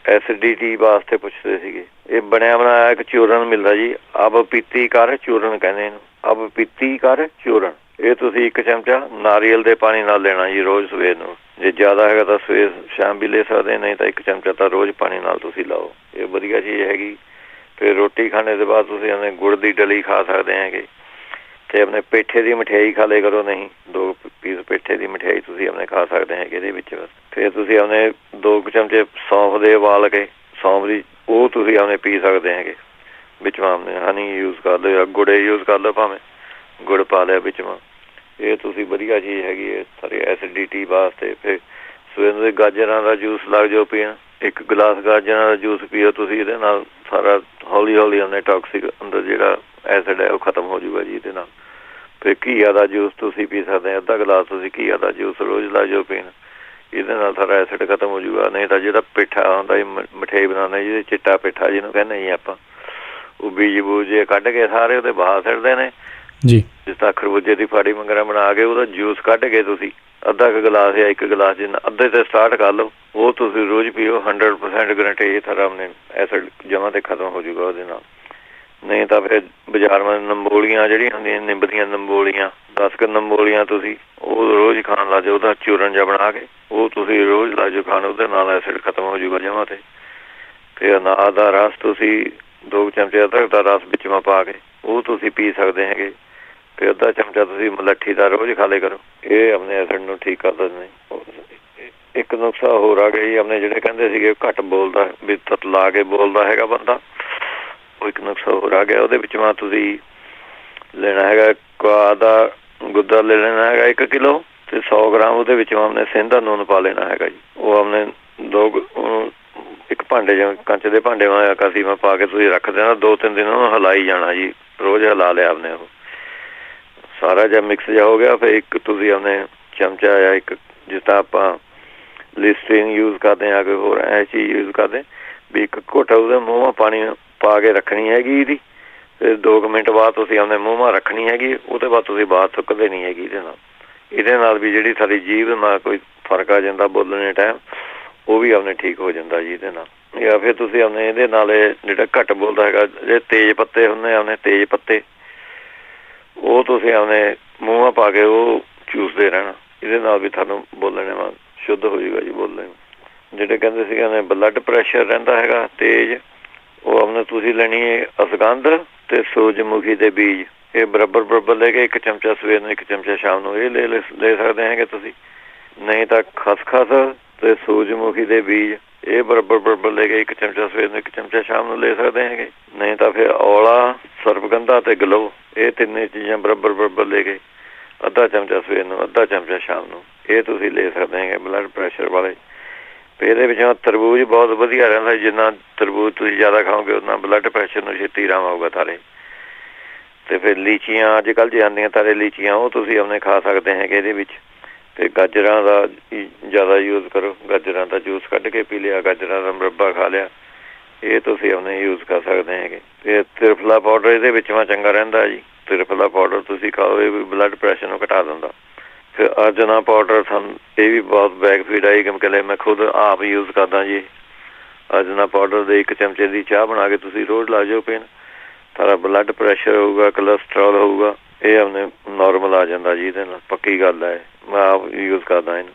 ਐਸਿਡਿਟੀ ਵਾਸਤੇ ਪੁੱਛਦੇ ਸੀਗੇ। ਇਹ ਬਣਿਆ ਬਣਾਇਆ ਇੱਕ ਚੂਰਨ ਮਿਲਦਾ ਜੀ, ਅਬ ਪੀਤੀ ਕਰ ਚੂਰਨ ਕਹਿੰਦੇ ਇਹਨੂੰ, ਅਬ ਪੀਤੀ ਕਰ ਚੂਰਨ। ਇਹ ਤੁਸੀਂ 1 ਚਮਚਾ ਨਾਰੀਅਲ ਦੇ ਪਾਣੀ ਨਾਲ ਲੈਣਾ ਜੀ ਰੋਜ਼ ਸਵੇਰ ਨੂੰ। ਜੇ ਜ਼ਿਆਦਾ ਹੈਗਾ ਤਾਂ ਸਵੇਰ ਸ਼ਾਮ ਵੀ ਲੈ ਸਕਦੇ, ਨਹੀਂ ਤਾਂ 1 ਚਮਚਾ ਤਾਂ ਰੋਜ਼ ਪਾਣੀ ਨਾਲ ਤੁਸੀਂ ਲਾਓ। ਇਹ ਵਧੀਆ ਚੀਜ਼ ਹੈਗੀ। ਫਿਰ ਰੋਟੀ ਖਾਣੇ ਤੋਂ ਬਾਅਦ ਤੁਸੀਂ ਆਪਣੇ ਗੁੜ ਦੀ ਡਲੀ ਖਾ ਸਕਦੇ ਹੈਗੇ, ਅਤੇ ਆਪਣੇ ਪੇਠੇ ਦੀ ਮਠਿਆਈ ਖਾ ਲਿਆ ਕਰੋ। ਨਹੀਂ 2 ਪੀਸ ਪੇਠੇ ਦੀ ਮਠਿਆਈ ਤੁਸੀਂ ਆਪਣੇ ਖਾ ਸਕਦੇ ਹੈਗੇ ਇਹਦੇ ਵਿੱਚ। ਫਿਰ ਤੁਸੀਂ ਆਪਣੇ 2 ਚਮਚੇ ਸੌਂਫ ਦੇ ਉਬਾਲ ਕੇ, ਸੌਂਫ ਦੀ ਉਹ ਤੁਸੀਂ ਆਪਣੇ ਪੀ ਸਕਦੇ ਹੈਗੇ। ਵਿੱਚੋਂ ਆਪਣੇ ਹਨੀ ਯੂਜ਼ ਕਰ ਲਓ ਜਾਂ ਗੁੜ ਯੂਜ਼ ਕਰ ਲਓ, ਭਾਵੇਂ ਗੁੜ ਪਾ ਲਿਆ ਵਿੱਚੋਂ। ਇਹ ਤੁਸੀਂ ਵਧੀਆ ਚੀਜ਼ ਹੈਗੀ ਹੈ ਸਾਰੀ ਐਸਿਡਿਟੀ ਵਾਸਤੇ। ਫਿਰ ਸਵੇਰ ਦੇ ਗਾਜਰਾਂ ਦਾ ਜੂਸ ਲੱਗ ਜਾਓ ਪੀਣ, 1 ਗਲਾਸ ਗਾਜਰਾਂ ਦਾ ਜੂਸ ਪੀਓ ਤੁਸੀਂ। ਇਹਦੇ ਨਾਲ ਸਾਰਾ ਹੌਲੀ ਹੌਲੀ ਆਪਣੇ ਟੌਕਸਿਕ ਅੰਦਰ ਜਿਹੜਾ ਐਸਿਡ ਹੈ ਉਹ ਖਤਮ ਹੋ ਜਾਊਗਾ ਜੀ ਇਹਦੇ ਨਾਲ। ਫਿਰ ਘੀਆ ਦਾ ਜੂਸ ਤੁਸੀਂ ਪੀ ਸਕਦੇ, ਅੱਧਾ ਗਲਾਸ ਤੁਸੀਂ ਘੀਆ ਦਾ ਜੂਸ ਰੋਜ਼ ਲੱਗ ਜਾਓ ਪੀਣ। ਇਹਦੇ ਨਾਲ ਸਾਰਾ ਐਸਿਡ ਖਤਮ ਹੋ ਜਾਊਗਾ। ਨਹੀਂ ਤਾਂ ਜਿਹੜਾ ਪੇਠਾ ਹੁੰਦਾ ਜੀ, ਮਠਿਆਈ ਬਣਾਉਂਦੇ ਜਿਹਦੇ ਚਿੱਟਾ ਪੇਠਾ ਜਿਹਨੂੰ ਕਹਿੰਦੇ ਜੀ ਆਪਾਂ, ਉਹ ਬੀਜ ਬੂਜੇ ਕੱਢ ਕੇ ਸਾਰੇ ਉਹਦੇ ਬਾਹਰ ਸਿੱਟਦੇ ਨੇ ਜੀ। ਜਿਸ ਤਰ੍ਹਾਂ ਖਰਬੂਜੇ ਦੀ ਫਾੜੀ ਵਗੈਰਾ ਬਣਾ ਕੇ ਉਹਦਾ ਜੂਸ ਕੱਢ ਕੇ ਤੁਸੀਂ ਅੱਧਾ ਕੁ ਗਲਾਸ ਜਾਂ 1 ਗਲਾਸ ਜਿੰਨਾ ਅੱਧੇ ਤੇ ਸਟਾਰਟ ਕਰ ਲਓ, ਉਹ ਤੁਸੀਂ ਰੋਜ਼ ਪੀਓ। 100% ਗਰੰਟੀ ਇਹ ਤਰ੍ਹਾਂ ਆਪਣੇ ਐਸਿਡ ਜਮਾਂ ਤੇ ਖਤਮ ਹੋ ਜਾਊਗਾ ਉਹਦੇ ਨਾਲ। ਨਹੀਂ ਤਾਂ ਫਿਰ ਬਾਜ਼ਾਰ ਵਿੱਚ ਨੰਬੋਲੀਆਂ ਜਿਹੜੀਆਂ ਹੁੰਦੀਆਂ, ਨਿੰਬ ਦੀਆਂ ਨੰਬੋਲੀਆਂ, 10 ਕੁ ਨੰਬੋਲੀਆਂ ਤੁਸੀਂ ਉਹ ਰੋਜ਼ ਖਾਣ ਲੱਗ ਜਾਓ। ਉਹਦਾ ਚੂਰਨ ਜਿਹਾ ਬਣਾ ਕੇ ਉਹ ਤੁਸੀਂ ਰੋਜ਼ ਲੱਗ ਜਾਓ ਖਾਣ, ਉਹਦੇ ਨਾਲ ਐਸਿਡ ਖਤਮ ਹੋ ਜਾਊਗਾ ਜਮਾਂ ਤੇ। ਫਿਰ ਅਨਾਰ ਦਾ ਰਸ ਤੁਸੀਂ 2 ਚਮਚੇ ਅਦਰਕ ਦਾ ਰਸ ਵਿੱਚ ਪਾ ਕੇ ਉਹ ਤੁਸੀਂ ਪੀ ਸਕਦੇ ਹੈਗੇ। ਫਿਰ ਅੱਧਾ ਚਮਚਾ ਤੁਸੀਂ ਮਲੱਠੀ ਦਾ ਰੋਜ਼ ਖਾ ਲਿਆ ਕਰੋ। ਇਹ ਆਪਣੇ ਐਸਿਡ ਨੂੰ ਠੀਕ ਕਰ ਦਿੰਦੇ। ਇੱਕ ਨੁਕਸਾ ਹੋਰ ਆ ਗਿਆ ਜੀ, ਆਪਣੇ ਜਿਹੜੇ ਕਹਿੰਦੇ ਸੀਗੇ ਘੱਟ ਬੋਲਦਾ ਵੀ ਤਤਲਾ ਕੇ ਬੋਲਦਾ ਹੈਗਾ ਬੰਦਾ, ਉਹ ਇੱਕ ਨੁਕਸਾ ਹੋਰ ਆ ਗਿਆ। ਉਹਦੇ ਵਿੱਚ ਤੁਸੀਂ ਲੈਣਾ ਹੈਗਾ ਕਾਹ ਦਾ ਗੁੱਦਾ ਲੈ ਲੈਣਾ ਹੈਗਾ 1 ਕਿਲੋ, ਅਤੇ 100 ਗ੍ਰਾਮ ਉਹਦੇ ਵਿੱਚ ਆਪਣੇ ਸਿੰਧ ਦਾ ਨੂਨ ਪਾ ਲੈਣਾ ਹੈਗਾ ਜੀ। ਉਹ ਆਪਣੇ 2 ਇੱਕ ਭਾਂਡੇ ਜਾਂ ਕੱਚ ਦੇ ਭਾਂਡੇ ਕਾਸੀ ਮੈਂ ਪਾ ਕੇ ਤੁਸੀਂ ਰੱਖ ਦੇਣਾ। 2-3 ਦਿਨ ਉਹਨੂੰ ਹਿਲਾਈ ਜਾਣਾ ਜੀ, ਰੋਜ਼ ਹਿਲਾ ਲਿਆ ਆਪਣੇ। ਉਹ ਸਾਰਾ ਜਿਹਾ ਮਿਕਸ ਜਿਹਾ ਹੋ ਗਿਆ। ਫਿਰ ਇੱਕ ਤੁਸੀਂ ਆਪਣੇ ਚਮਚਾ ਜਾਂ ਇੱਕ ਜਿਸ ਤਰ੍ਹਾਂ ਆਪਾਂ ਲਿਸਟਰੀਨ ਯੂਜ਼ ਕਰਦੇ ਹਾਂ, ਕੋਈ ਹੋਰ ਇਹ ਚੀਜ਼ ਯੂਜ਼ ਕਰਦੇ ਵੀ 1 ਘੁੱਟ ਉਹਦੇ ਮੂੰਹ ਪਾਣੀ ਪਾ ਕੇ ਰੱਖਣੀ ਹੈਗੀ ਇਹਦੀ। ਫਿਰ 2 ਮਿੰਟ ਬਾਅਦ ਤੁਸੀਂ ਆਪਣੇ ਮੂੰਹ ਰੱਖਣੀ ਹੈਗੀ। ਉਹਦੇ ਬਾਅਦ ਤੁਸੀਂ ਬਾਹਰ ਥੁੱਕਦੇ ਨਹੀਂ ਹੈਗੀ ਇਹਦੇ ਨਾਲ। ਇਹਦੇ ਨਾਲ ਵੀ ਜਿਹੜੀ ਸਾਡੀ ਜੀਭ ਨਾਲ ਕੋਈ ਫਰਕ ਆ ਜਾਂਦਾ ਬੋਲਣ ਦੇ ਟਾਈਮ, ਉਹ ਵੀ ਆਪਣੇ ਠੀਕ ਹੋ ਜਾਂਦਾ ਜੀ ਇਹਦੇ ਨਾਲ। ਜਾਂ ਫਿਰ ਤੁਸੀਂ ਆਪਣੇ ਇਹਦੇ ਨਾਲ ਜਿਹੜਾ ਘੱਟ ਬੋਲਦਾ ਹੈਗਾ, ਜਿਹੜੇ ਤੇਜ਼ ਪੱਤੇ ਹੁੰਦੇ ਆਪਣੇ ਤੇਜ਼ ਪੱਤੇ, ਉਹ ਤੁਸੀਂ ਆਪਣੇ ਮੂੰਹ ਪਾ ਕੇ ਉਹ ਚੂਸਦੇ ਰਹਿਣਾ। ਇਹਦੇ ਨਾਲ ਵੀ ਤੁਹਾਨੂੰ ਬੋਲਣ ਸ਼ੁੱਧ ਹੋ ਜਾਊਗਾ ਜੀ ਬੋਲਣ। ਜਿਹੜੇ ਕਹਿੰਦੇ ਸੀਗੇ ਆਪਣੇ ਬਲੱਡ ਪ੍ਰੈਸ਼ਰ ਰਹਿੰਦਾ ਹੈਗਾ ਤੇਜ਼, ਉਹ ਆਪਣੇ ਤੁਸੀਂ ਲੈਣੀ ਹੈ ਅਸਗੰਧ ਅਤੇ ਸੂਰਜਮੁਖੀ ਦੇ ਬੀਜ। ਇਹ ਬਰਾਬਰ ਲੈ ਕੇ 1 ਚਮਚਾ ਸਵੇਰ ਨੂੰ 1 ਚਮਚਾ ਸ਼ਾਮ ਨੂੰ ਇਹ ਲੈ ਸਕਦੇ ਹੈਗੇ ਤੁਸੀਂ। ਨਹੀਂ ਤਾਂ ਖਸਖਸ ਅਤੇ ਸੂਰਜਮੁਖੀ ਦੇ ਬੀਜ ਇਹ ਬਰਾਬਰ ਲੈ ਕੇ 1 ਚਮਚਾ ਸਵੇਰ ਨੂੰ 1 ਚਮਚਾ ਸ਼ਾਮ ਨੂੰ ਲੈ ਸਕਦੇ ਹੈਗੇ। ਨਹੀਂ ਤਾਂ ਫਿਰ ਔਲਾ, ਸਰਪਗੰਧਾ ਅਤੇ ਗਲੋ ਇਹ 3 ਚੀਜ਼ਾਂ ਬਰਾਬਰ ਲੈ ਕੇ ਅੱਧਾ ਚਮਚਾ ਸਵੇਰ ਨੂੰ ਅੱਧਾ ਚਮਚਾ ਸ਼ਾਮ ਨੂੰ ਇਹ ਤੁਸੀਂ ਲੈ ਸਕਦੇ ਹੈਗੇ ਬਲੱਡ ਪ੍ਰੈਸ਼ਰ ਵਾਲੇ। ਇਹਦੇ ਵਿੱਚੋਂ ਤਰਬੂਜ ਬਹੁਤ ਵਧੀਆ ਰਹਿੰਦਾ। ਜਿੰਨਾ ਤਰਬੂਜ ਤੁਸੀਂ ਜ਼ਿਆਦਾ ਖਾਓਗੇ ਉਨਾ ਬਲੱਡ ਪ੍ਰੈਸ਼ਰ ਨੂੰ ਛੇਤੀ ਆਰਾਮ ਆਊਗਾ ਤਾਰੇ। ਅਤੇ ਫਿਰ ਲੀਚੀਆਂ ਅੱਜ ਕੱਲ੍ਹ ਜੇ ਆਉਂਦੀਆਂ ਤਾਰੇ ਲੀਚੀਆਂ, ਉਹ ਤੁਸੀਂ ਆਪਣੇ ਖਾ ਸਕਦੇ ਹੈਗੇ ਇਹਦੇ ਵਿੱਚ। ਅਤੇ ਗਾਜਰਾਂ ਦਾ ਜ਼ਿਆਦਾ ਯੂਜ਼ ਕਰੋ, ਗਾਜਰਾਂ ਦਾ ਜੂਸ ਕੱਢ ਕੇ ਪੀ ਲਿਆ, ਗਾਜਰਾਂ ਦਾ ਮੁਰੱਬਾ ਖਾ ਲਿਆ, ਇਹ ਤੁਸੀਂ ਆਪਣੇ ਯੂਜ਼ ਕਰ ਸਕਦੇ ਹੈਗੇ। ਅਤੇ ਤ੍ਰਿਫਲਾ ਪਾਊਡਰ ਇਹਦੇ ਵਿੱਚ ਚੰਗਾ ਰਹਿੰਦਾ ਜੀ। ਤ੍ਰਿਫਲਾ ਪਾਊਡਰ ਤੁਸੀਂ ਖਾਓ, ਇਹ ਵੀ ਬਲੱਡ ਪ੍ਰੈਸ਼ਰ ਨੂੰ ਘਟਾ ਦਿੰਦਾ। ਫਿਰ ਅਰਜਨਾ ਪਾਊਡਰ ਸਾਨੂੰ ਇਹ ਵੀ ਬਹੁਤ ਬੈਨੀਫਿਟ ਆਈ ਕਿਉਂਕਿ ਮੈਂ ਖੁਦ ਆਪ ਯੂਜ਼ ਕਰਦਾ ਜੀ। ਅਰਜਨਾ ਪਾਊਡਰ ਦੇ 1 ਚਮਚੇ ਦੀ ਚਾਹ ਬਣਾ ਕੇ ਤੁਸੀਂ ਰੋਜ਼ ਲਾ ਜਾਓ ਪੀਣ, ਤੁਹਾਡਾ ਬਲੱਡ ਪ੍ਰੈਸ਼ਰ ਹੋਊਗਾ, ਕੋਲੈਸਟਰੋਲ ਹੋਊਗਾ, ਇਹ ਆਪਣੇ ਨੋਰਮਲ ਆ ਜਾਂਦਾ ਜੀ ਇਹਦੇ ਨਾਲ। ਪੱਕੀ ਗੱਲ ਹੈ, ਮੈਂ ਆਪ ਯੂਜ਼ ਕਰਦਾ ਇਹਨੂੰ।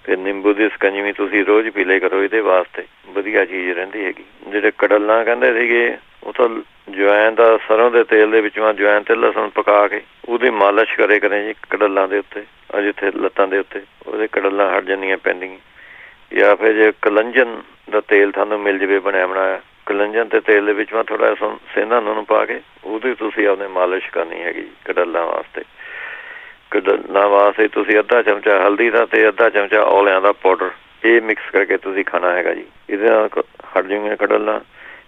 ਅਤੇ ਨਿੰਬੂ ਦੀ ਸਕੰਜਵੀ ਤੁਸੀਂ ਰੋਜ਼ ਪੀ ਲਿਆ ਕਰੋ, ਇਹਦੇ ਵਾਸਤੇ ਵਧੀਆ ਚੀਜ਼ ਰਹਿੰਦੀ ਹੈਗੀ। ਜਿਹੜੇ ਕੜਲਾਂ ਕਹਿੰਦੇ ਸੀਗੇ, ਉਹ ਤਾਂ ਜਵੈਨ ਦਾ ਸਰੋਂ ਦੇ ਤੇਲ ਦੇ ਵਿੱਚੋਂ ਜਵੈਨ ਅਤੇ ਲਸਣ ਪਕਾ ਕੇ ਉਹਦੀ ਮਾਲਿਸ਼ ਕਰੇ ਜੀ ਕੜਲਾਂ ਦੇ ਉੱਤੇ, ਜਿੱਥੇ ਲੱਤਾਂ ਦੇ ਉੱਤੇ ਉਹਦੇ ਕੜਲਾਂ ਹਟ ਜਾਂਦੀਆਂ ਪੈਂਦੀਆਂ। ਜਾਂ ਫਿਰ ਜੇ ਕਲੰਜਨ ਦਾ ਤੇਲ ਤੁਹਾਨੂੰ ਮਿਲ ਜਾਵੇ ਬਣਿਆ ਬਣਾਇਆ, ਕਲੰਜਨ ਅਤੇ ਤੇਲ ਦੇ ਵਿੱਚ ਥੋੜ੍ਹਾ ਸੇਂਦਾ ਨੂਨ ਪਾ ਕੇ ਉਹਦੀ ਤੁਸੀਂ ਆਪਣੇ ਮਾਲਿਸ਼ ਕਰਨੀ ਹੈਗੀ ਕੜਲਾਂ ਵਾਸਤੇ। ਕੜਲਾਂ ਵਾਸਤੇ ਤੁਸੀਂ ਅੱਧਾ ਚਮਚਾ ਹਲਦੀ ਦਾ ਅਤੇ ਅੱਧਾ ਚਮਚਾ ਔਲਿਆਂ ਦਾ ਪਾਊਡਰ ਇਹ ਮਿਕਸ ਕਰਕੇ ਤੁਸੀਂ ਖਾਣਾ ਹੈਗਾ ਜੀ। ਇਹਦੇ ਨਾਲ ਹਟ ਜਾਊਗੀਆਂ ਕੜਲਾਂ।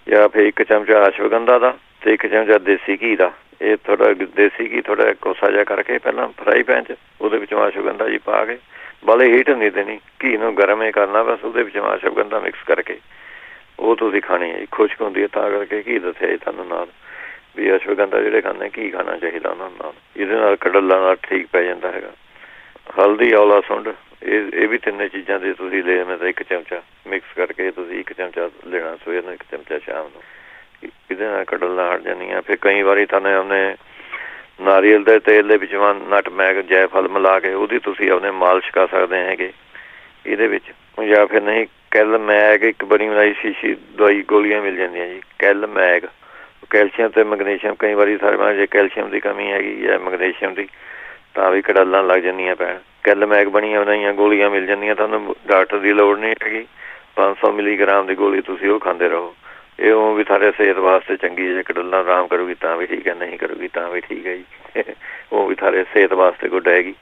ਜਾਂ ਫਿਰ 1 ਚਮਚਾ ਅਸ਼ਵਗੰਧਾ ਦਾ ਤੇ 1 ਚਮਚਾ ਦੇਸੀ ਘੀ ਦਾ। ਇਹ ਥੋੜਾ ਦੇਸੀ ਘੀ ਥੋੜਾ ਕੋਸਾ ਜਿਹਾ ਕਰਕੇ ਪਹਿਲਾਂ ਫਰਾਈ ਪੈਨ 'ਚ ਉਹਦੇ ਵਿੱਚੋਂ ਅਸ਼ਵਗੰਧਾ ਜੀ ਪਾ ਕੇ, ਬਾਲੇ ਹੀਟ ਨਹੀਂ ਦੇਣੀ, ਘੀ ਨੂੰ ਗਰਮ ਹੀ ਕਰਨਾ ਬਸ। ਉਹਦੇ ਵਿੱਚੋਂ ਅਸ਼ਵਗੰਧਾ ਮਿਕਸ ਕਰਕੇ ਉਹ ਤੁਸੀਂ ਖਾਣੀ ਹੈ ਜੀ। ਖੁਸ਼ਕ ਹੁੰਦੀ ਹੈ ਤਾਂ ਕਰਕੇ ਘੀ ਦੱਸਿਆ ਜੀ ਤੁਹਾਨੂੰ ਨਾਲ ਵੀ ਅਸ਼ਵਗੰਧਾ ਜਿਹੜੇ ਖਾਂਦੇ ਘੀ ਖਾਣਾ ਚਾਹੀਦਾ ਉਹਨਾਂ ਨਾਲ। ਇਹਦੇ ਨਾਲ ਕੜਲਾ ਨਾਲ ਠੀਕ ਪੈ ਜਾਂਦਾ ਹੈਗਾ। ਹਲਦੀ, ਔਲਾ, ਸੁੰਡ, ਇਹ ਵੀ ਤਿੰਨੇ ਚੀਜ਼ਾਂ ਦੇ ਤੁਸੀਂ ਲੈ ਮੈਂ ਤਾਂ 1 ਚਮਚਾ ਮਿਕਸ ਕਰਕੇ ਤੁਸੀਂ 1 ਚਮਚਾ ਲੈਣਾ ਸਵੇਰ ਨੂੰ, 1 ਚਮਚਾ ਸ਼ਾਮ ਨੂੰ। ਇਹਦੇ ਨਾਲ ਕੜਲਾ ਹਟ ਜਾਂਦੀਆਂ। ਫਿਰ ਕਈ ਵਾਰੀ ਤੁਹਾਨੂੰ ਉਹਨੇ ਨਾਰੀਅਲ ਦੇ ਤੇਲ ਦੇ ਵਿੱਚ ਨਟਮੈਗ, ਜੈਫਲ ਮਿਲਾ ਕੇ ਉਹਦੀ ਤੁਸੀਂ ਆਪਣੇ ਮਾਲਿਸ਼ ਕਰ ਸਕਦੇ ਹੈਗੇ ਇਹਦੇ ਵਿੱਚ। ਜਾਂ ਫਿਰ ਨਹੀਂ ਕੈਲਮੈਗ ਇੱਕ ਬਣੀ ਬਣਾਈ ਸ਼ੀਸ਼ੀ ਦਵਾਈ ਗੋਲੀਆਂ ਮਿਲ ਜਾਂਦੀਆਂ ਜੀ, ਕੈਲਮੈਗ। ਕੈਲਸ਼ੀਅਮ ਤੇ ਮੈਗਨੀਸ਼ੀਅਮ ਕਈ ਵਾਰੀ ਸਾਰੇ ਜੇ ਕੈਲਸ਼ੀਅਮ ਦੀ ਕਮੀ ਹੈਗੀ ਜਾਂ ਮੈਗਨੀਸ਼ੀਅਮ ਦੀ ਤਾਂ ਵੀ ਕੜਾਲਾਂ ਲੱਗ ਜਾਂਦੀਆਂ ਪੈਣ। ਕੈਲਮੈਗ ਬਣੀਆਂ ਬਣਾਈਆਂ ਗੋਲੀਆਂ ਮਿਲ ਜਾਂਦੀਆਂ, ਤੁਹਾਨੂੰ ਡਾਕਟਰ ਦੀ ਲੋੜ ਨਹੀਂ ਹੈਗੀ। 500 ਮਿਲੀਗ੍ਰਾਮ ਦੀ ਗੋਲੀ ਤੁਸੀਂ ਉਹ ਖਾਂਦੇ ਰਹੋ। ਇਹ ਉਹ ਵੀ ਸਾਡੇ ਸਿਹਤ ਵਾਸਤੇ ਚੰਗੀ ਹੈ। ਜੇ ਕੜਲਾ ਆਰਾਮ ਕਰੂਗੀ ਤਾਂ ਵੀ ਠੀਕ ਹੈ, ਨਹੀਂ ਕਰੂਗੀ ਤਾਂ ਵੀ ਠੀਕ ਹੈ ਜੀ। ਉਹ ਵੀ ਸਾਡੇ ਸਿਹਤ ਵਾਸਤੇ ਗੁੱਡ ਹੈਗੀ।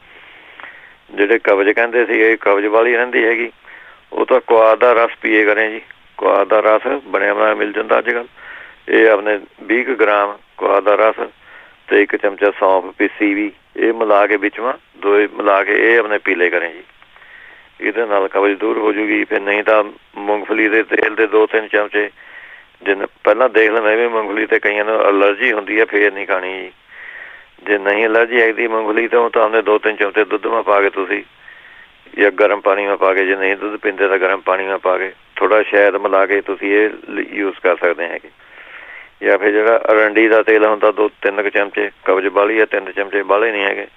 ਜਿਹੜੇ ਕਬਜ਼ ਕਹਿੰਦੇ ਸੀ ਇਹ ਕਬਜ਼ ਵਾਲੀ ਰਹਿੰਦੀ ਹੈਗੀ, ਉਹ ਤਾਂ ਕੁਆਰ ਦਾ ਰਸ ਪੀਏ ਕਰੇ ਜੀ। ਕੁਆਰ ਦਾ ਰਸ ਬਣਿਆ ਬਣਾਇਆ ਮਿਲ ਜਾਂਦਾ ਅੱਜ ਕੱਲ੍ਹ। ਇਹ ਆਪਣੇ 20 ਗ੍ਰਾਮ ਕੁਆਰ ਦਾ ਰਸ ਤੇ 1 ਚਮਚਾ ਸੌਂਫ ਪੀਸੀ ਵੀ ਇਹ ਮਿਲਾ ਕੇ ਵਿੱਚੋਂ ਦੋਏ ਮਿਲਾ ਕੇ ਇਹ ਆਪਣੇ ਪੀਲੇ ਕਰੇ ਜੀ। ਇਹਦੇ ਨਾਲ ਕਬਜ਼ ਦੂਰ ਹੋ ਜੂਗੀ। ਫਿਰ ਨਹੀਂ ਤਾਂ ਮੂੰਗਫਲੀ ਦੇ ਤੇਲ ਦੇ 2-3 ਚਮਚੇ ਜਿੰਨੇ ਪਹਿਲਾਂ ਦੇਖ ਲੈਣਾ ਵੀ ਮੂੰਗਫਲੀ ਤੇ ਕਈਆਂ ਨੂੰ ਐਲਰਜੀ ਹੁੰਦੀ ਹੈ ਫਿਰ ਨਹੀਂ ਖਾਣੀ ਜੀ। ਜੇ ਨਹੀਂ ਐਲਰਜੀ ਹੈਗੀ ਮੂੰਗਫਲੀ ਤੋਂ ਤਾਂ ਉਹਨੇ 2-3 ਚਮਚੇ ਦੁੱਧ ਮਾ ਪਾ ਕੇ ਤੁਸੀਂ ਜਾਂ ਗਰਮ ਪਾਣੀ ਮਾ ਪਾ ਕੇ, ਜੇ ਨਹੀਂ ਦੁੱਧ ਪੀਂਦੇ ਤਾਂ ਗਰਮ ਪਾਣੀ ਮਾ ਪਾ ਕੇ ਥੋੜ੍ਹਾ ਸ਼ਹਿਦ ਮਿਲਾ ਕੇ ਤੁਸੀਂ ਇਹ ਯੂਜ਼ ਕਰ ਸਕਦੇ ਹੈਗੇ। ਜਾਂ ਫਿਰ ਜਿਹੜਾ ਅਰੰਡੀ ਦਾ ਤੇਲ ਹੁੰਦਾ 2-3 ਚਮਚੇ, ਕਬਜ਼ ਵਾਲੀ ਆ 3 ਚਮਚੇ ਬਾਹਲੇ ਨਹੀਂ ਹੈਗੇ,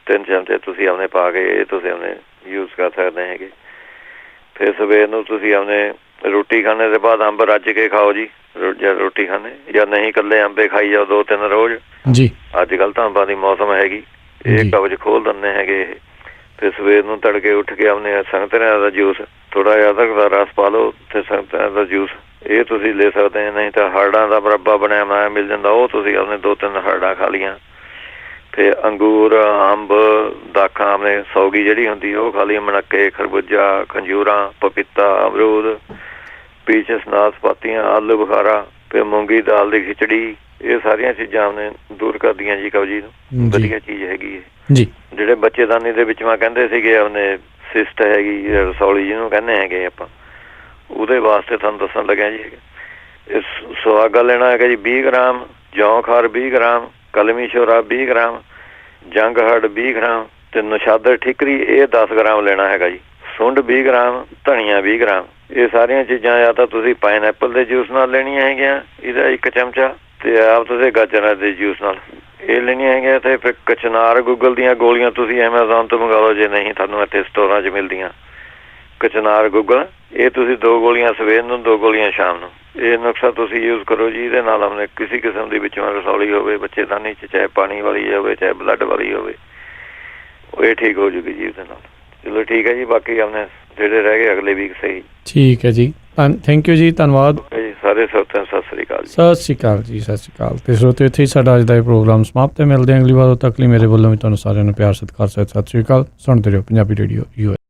3 ਚਮਚੇ ਤੁਸੀਂ ਆਪਣੇ ਪਾ ਕੇ ਇਹ ਤੁਸੀਂ ਆਪਣੇ ਯੂਜ਼ ਕਰ ਸਕਦੇ ਹੈਗੇ। ਫਿਰ ਸਵੇਰ ਨੂੰ ਤੁਸੀਂ ਆਪਣੇ ਰੋਟੀ ਖਾਣੇ ਦੇ ਬਾਅਦ ਅੰਬ ਰੱਜ ਕੇ ਖਾਓ ਜੀ। ਜਾਂ ਰੋਟੀ ਖਾਣੇ ਜਾਂ ਨਹੀਂ ਇਕੱਲੇ ਅੰਬੇ ਖਾਈ ਜਾਓ 2-3 ਰੋਜ਼ ਜੀ। ਅੱਜ ਕੱਲ੍ਹ ਤਾਂ ਅੰਬਾਂ ਦੀ ਮੌਸਮ ਹੈਗੀ, ਇਹ ਕਬਜ਼ ਖੋਲ ਦਿੰਦੇ ਹੈਗੇ ਇਹ। ਫਿਰ ਸਵੇਰ ਨੂੰ ਤੜਕੇ ਉੱਠ ਕੇ ਆਪਣੇ ਸੰਗਤਰਿਆਂ ਦਾ ਜੂਸ ਥੋੜ੍ਹਾ ਜਿਹਾ ਅਦਰਕ ਦਾ ਰਸ ਪਾ ਲਓ ਅਤੇ ਸੰਗਤਰਿਆਂ ਦਾ ਜੂਸ ਇਹ ਤੁਸੀਂ ਲੈ ਸਕਦੇ। ਨਹੀਂ ਤਾਂ ਹਰੜਾਂ ਦਾ ਮੁਰੱਬਾ ਬਣਿਆ ਬਣਾਇਆ ਮਿਲ ਜਾਂਦਾ, ਉਹ ਤੁਸੀਂ ਆਪਣੇ 2-3 ਹਰੜਾਂ ਖਾ ਲਈਆਂ। ਫਿਰ ਅੰਗੂਰ, ਅੰਬ, ਦਾਖਾਂ, ਆਪਣੇ ਸੌਗੀ ਜਿਹੜੀ ਹੁੰਦੀ ਉਹ ਖਾ ਲਈ, ਮਣੱਕੇ, ਖਰਬੂਜਾ, ਖੰਜੂਰਾਂ, ਪਪੀਤਾ, ਅਮਰੂਦ, ਪੀਚਸ, ਨਾਸਪਾਤੀਆਂ, ਆਲੂ ਬੁਖਾਰਾ, ਫਿਰ ਮੂੰਗੀ ਦਾਲ ਦੀ ਖਿਚੜੀ, ਇਹ ਸਾਰੀਆਂ ਚੀਜ਼ਾਂ ਆਪਣੇ ਦੂਰ ਕਰਦੀਆਂ ਜੀ ਕਬਜੀ ਨੂੰ। ਵਧੀਆ ਚੀਜ਼ ਹੈਗੀ ਹੈ ਜੀ। ਜਿਹੜੇ ਬੱਚੇਦਾਨੀ ਦੇ ਵਿੱਚ ਮੈਂ ਕਹਿੰਦੇ ਸੀਗੇ ਉਹਨੇ ਸਿਸਟ ਹੈਗੀ ਰਸੌਲੀ ਜਿਹਨੂੰ ਕਹਿੰਦੇ ਹੈਗੇ ਆਪਾਂ, ਉਹਦੇ ਵਾਸਤੇ ਤੁਹਾਨੂੰ ਦੱਸਣ ਲੱਗਿਆ ਜੀ। ਇਸ ਸੁਹਾਗਾ ਲੈਣਾ ਹੈਗਾ ਜੀ 20 ਗ੍ਰਾਮ, ਜੌਂ ਖਾਰ 20 ਗ੍ਰਾਮ, ਕਲਮੀ ਸ਼ੋਰਾ 20 ਗ੍ਰਾਮ, ਜੰਗ ਹਰੜ 20 ਗ੍ਰਾਮ ਤੇ ਨਸ਼ਾਦਰ ਠਿਕਰੀ ਇਹ 10 ਗ੍ਰਾਮ ਲੈਣਾ ਹੈਗਾ ਜੀ। ਸੁੰਡ 20 ਗ੍ਰਾਮ, ਧਨੀਆ 20 ਗ੍ਰਾਮ। ਇਹ ਸਾਰੀਆਂ ਚੀਜ਼ਾਂ ਜਾਂ ਤਾਂ ਤੁਸੀਂ ਪਾਈਨਐਪਲ ਦੇ ਜੂਸ ਨਾਲ ਲੈਣੀਆਂ ਹੈਗੀਆਂ ਇਹਦਾ 1 ਚਮਚਾ, ਤੇ ਆਪ ਤੁਸੀਂ ਗਾਜਰਾਂ ਦੇ ਜੂਸ ਨਾਲ ਇਹ ਲੈਣੀਆਂ ਹੈਗੀਆਂ। ਤੇ ਫਿਰ ਕਚਨਾਰ ਗੁੱਗਲ ਦੀਆਂ ਗੋਲੀਆਂ ਤੁਸੀਂ ਐਮਾਜ਼ੋਨ ਤੋਂ ਮੰਗਾ ਲਓ, ਜੇ ਨਹੀਂ ਤੁਹਾਨੂੰ ਇੱਥੇ ਸਟੋਰਾਂ 'ਚ ਮਿਲਦੀਆਂ। ਕਚਨਾਰ ਗੁੱਗਲ ਇਹ ਤੁਸੀਂ 2 ਗੋਲੀਆਂ ਸਵੇਰ ਨੂੰ, 2 ਗੋਲੀਆਂ ਸ਼ਾਮ ਨੂੰ। ਇਹ ਨੁਸਖਾ ਤੁਸੀਂ ਯੂਜ਼ ਕਰੋ ਜੀ। ਇਹਦੇ ਨਾਲ ਆਪਣੇ ਕਿਸੇ ਕਿਸਮ ਦੀ ਵਿੱਚੋਂ ਰਸੌਲੀ ਹੋਵੇ ਬੱਚੇਦਾਨੀ 'ਚ, ਚਾਹੇ ਪਾਣੀ ਵਾਲੀ ਹੋਵੇ ਚਾਹੇ ਬਲੱਡ ਵਾਲੀ ਹੋਵੇ, ਉਹ ਇਹ ਠੀਕ ਹੋ ਜੂਗੀ ਜੀ ਇਹਦੇ ਨਾਲ। ਚਲੋ ਠੀਕ ਹੈ ਜੀ, ਬਾਕੀ ਆਪਣੇ ਜਿਹੜੇ ਰਹਿ ਗਏ ਅਗਲੇ ਵੀਕ ਸਹੀ। ਠੀਕ ਹੈ ਜੀ, ਥੈਂਕ ਯੂ ਜੀ, ਧੰਨਵਾਦ ਜੀ ਸਾਰੇ ਸਰੋਤਿਆਂ। ਸਤਿ ਸ਼੍ਰੀ ਅਕਾਲ ਜੀ। ਸਤਿ ਸ਼੍ਰੀ ਅਕਾਲ ਜੀ, ਸਤਿ ਸ਼੍ਰੀ ਅਕਾਲ। ਤੇ ਸਰੋਤਿਓ ਇੱਥੇ ਹੀ ਸਾਡਾ ਅੱਜ ਦਾ ਇਹ ਪ੍ਰੋਗਰਾਮ ਸਮਾਪਤ ਹੈ। ਮਿਲਦੇ ਹਾਂ ਅਗਲੀ ਵਾਰ, ਉਦੋਂ ਤੱਕ ਲਈ ਮੇਰੇ ਵੱਲੋਂ ਵੀ ਤੁਹਾਨੂੰ ਸਾਰਿਆਂ ਨੂੰ ਪਿਆਰ ਸਤਿਕਾਰ ਸਹਿਤ ਸਤਿ ਸ਼੍ਰੀ ਅਕਾਲ। ਸੁਣਦੇ ਰਹੋ ਪੰਜਾਬੀ ਰੇਡੀਓ।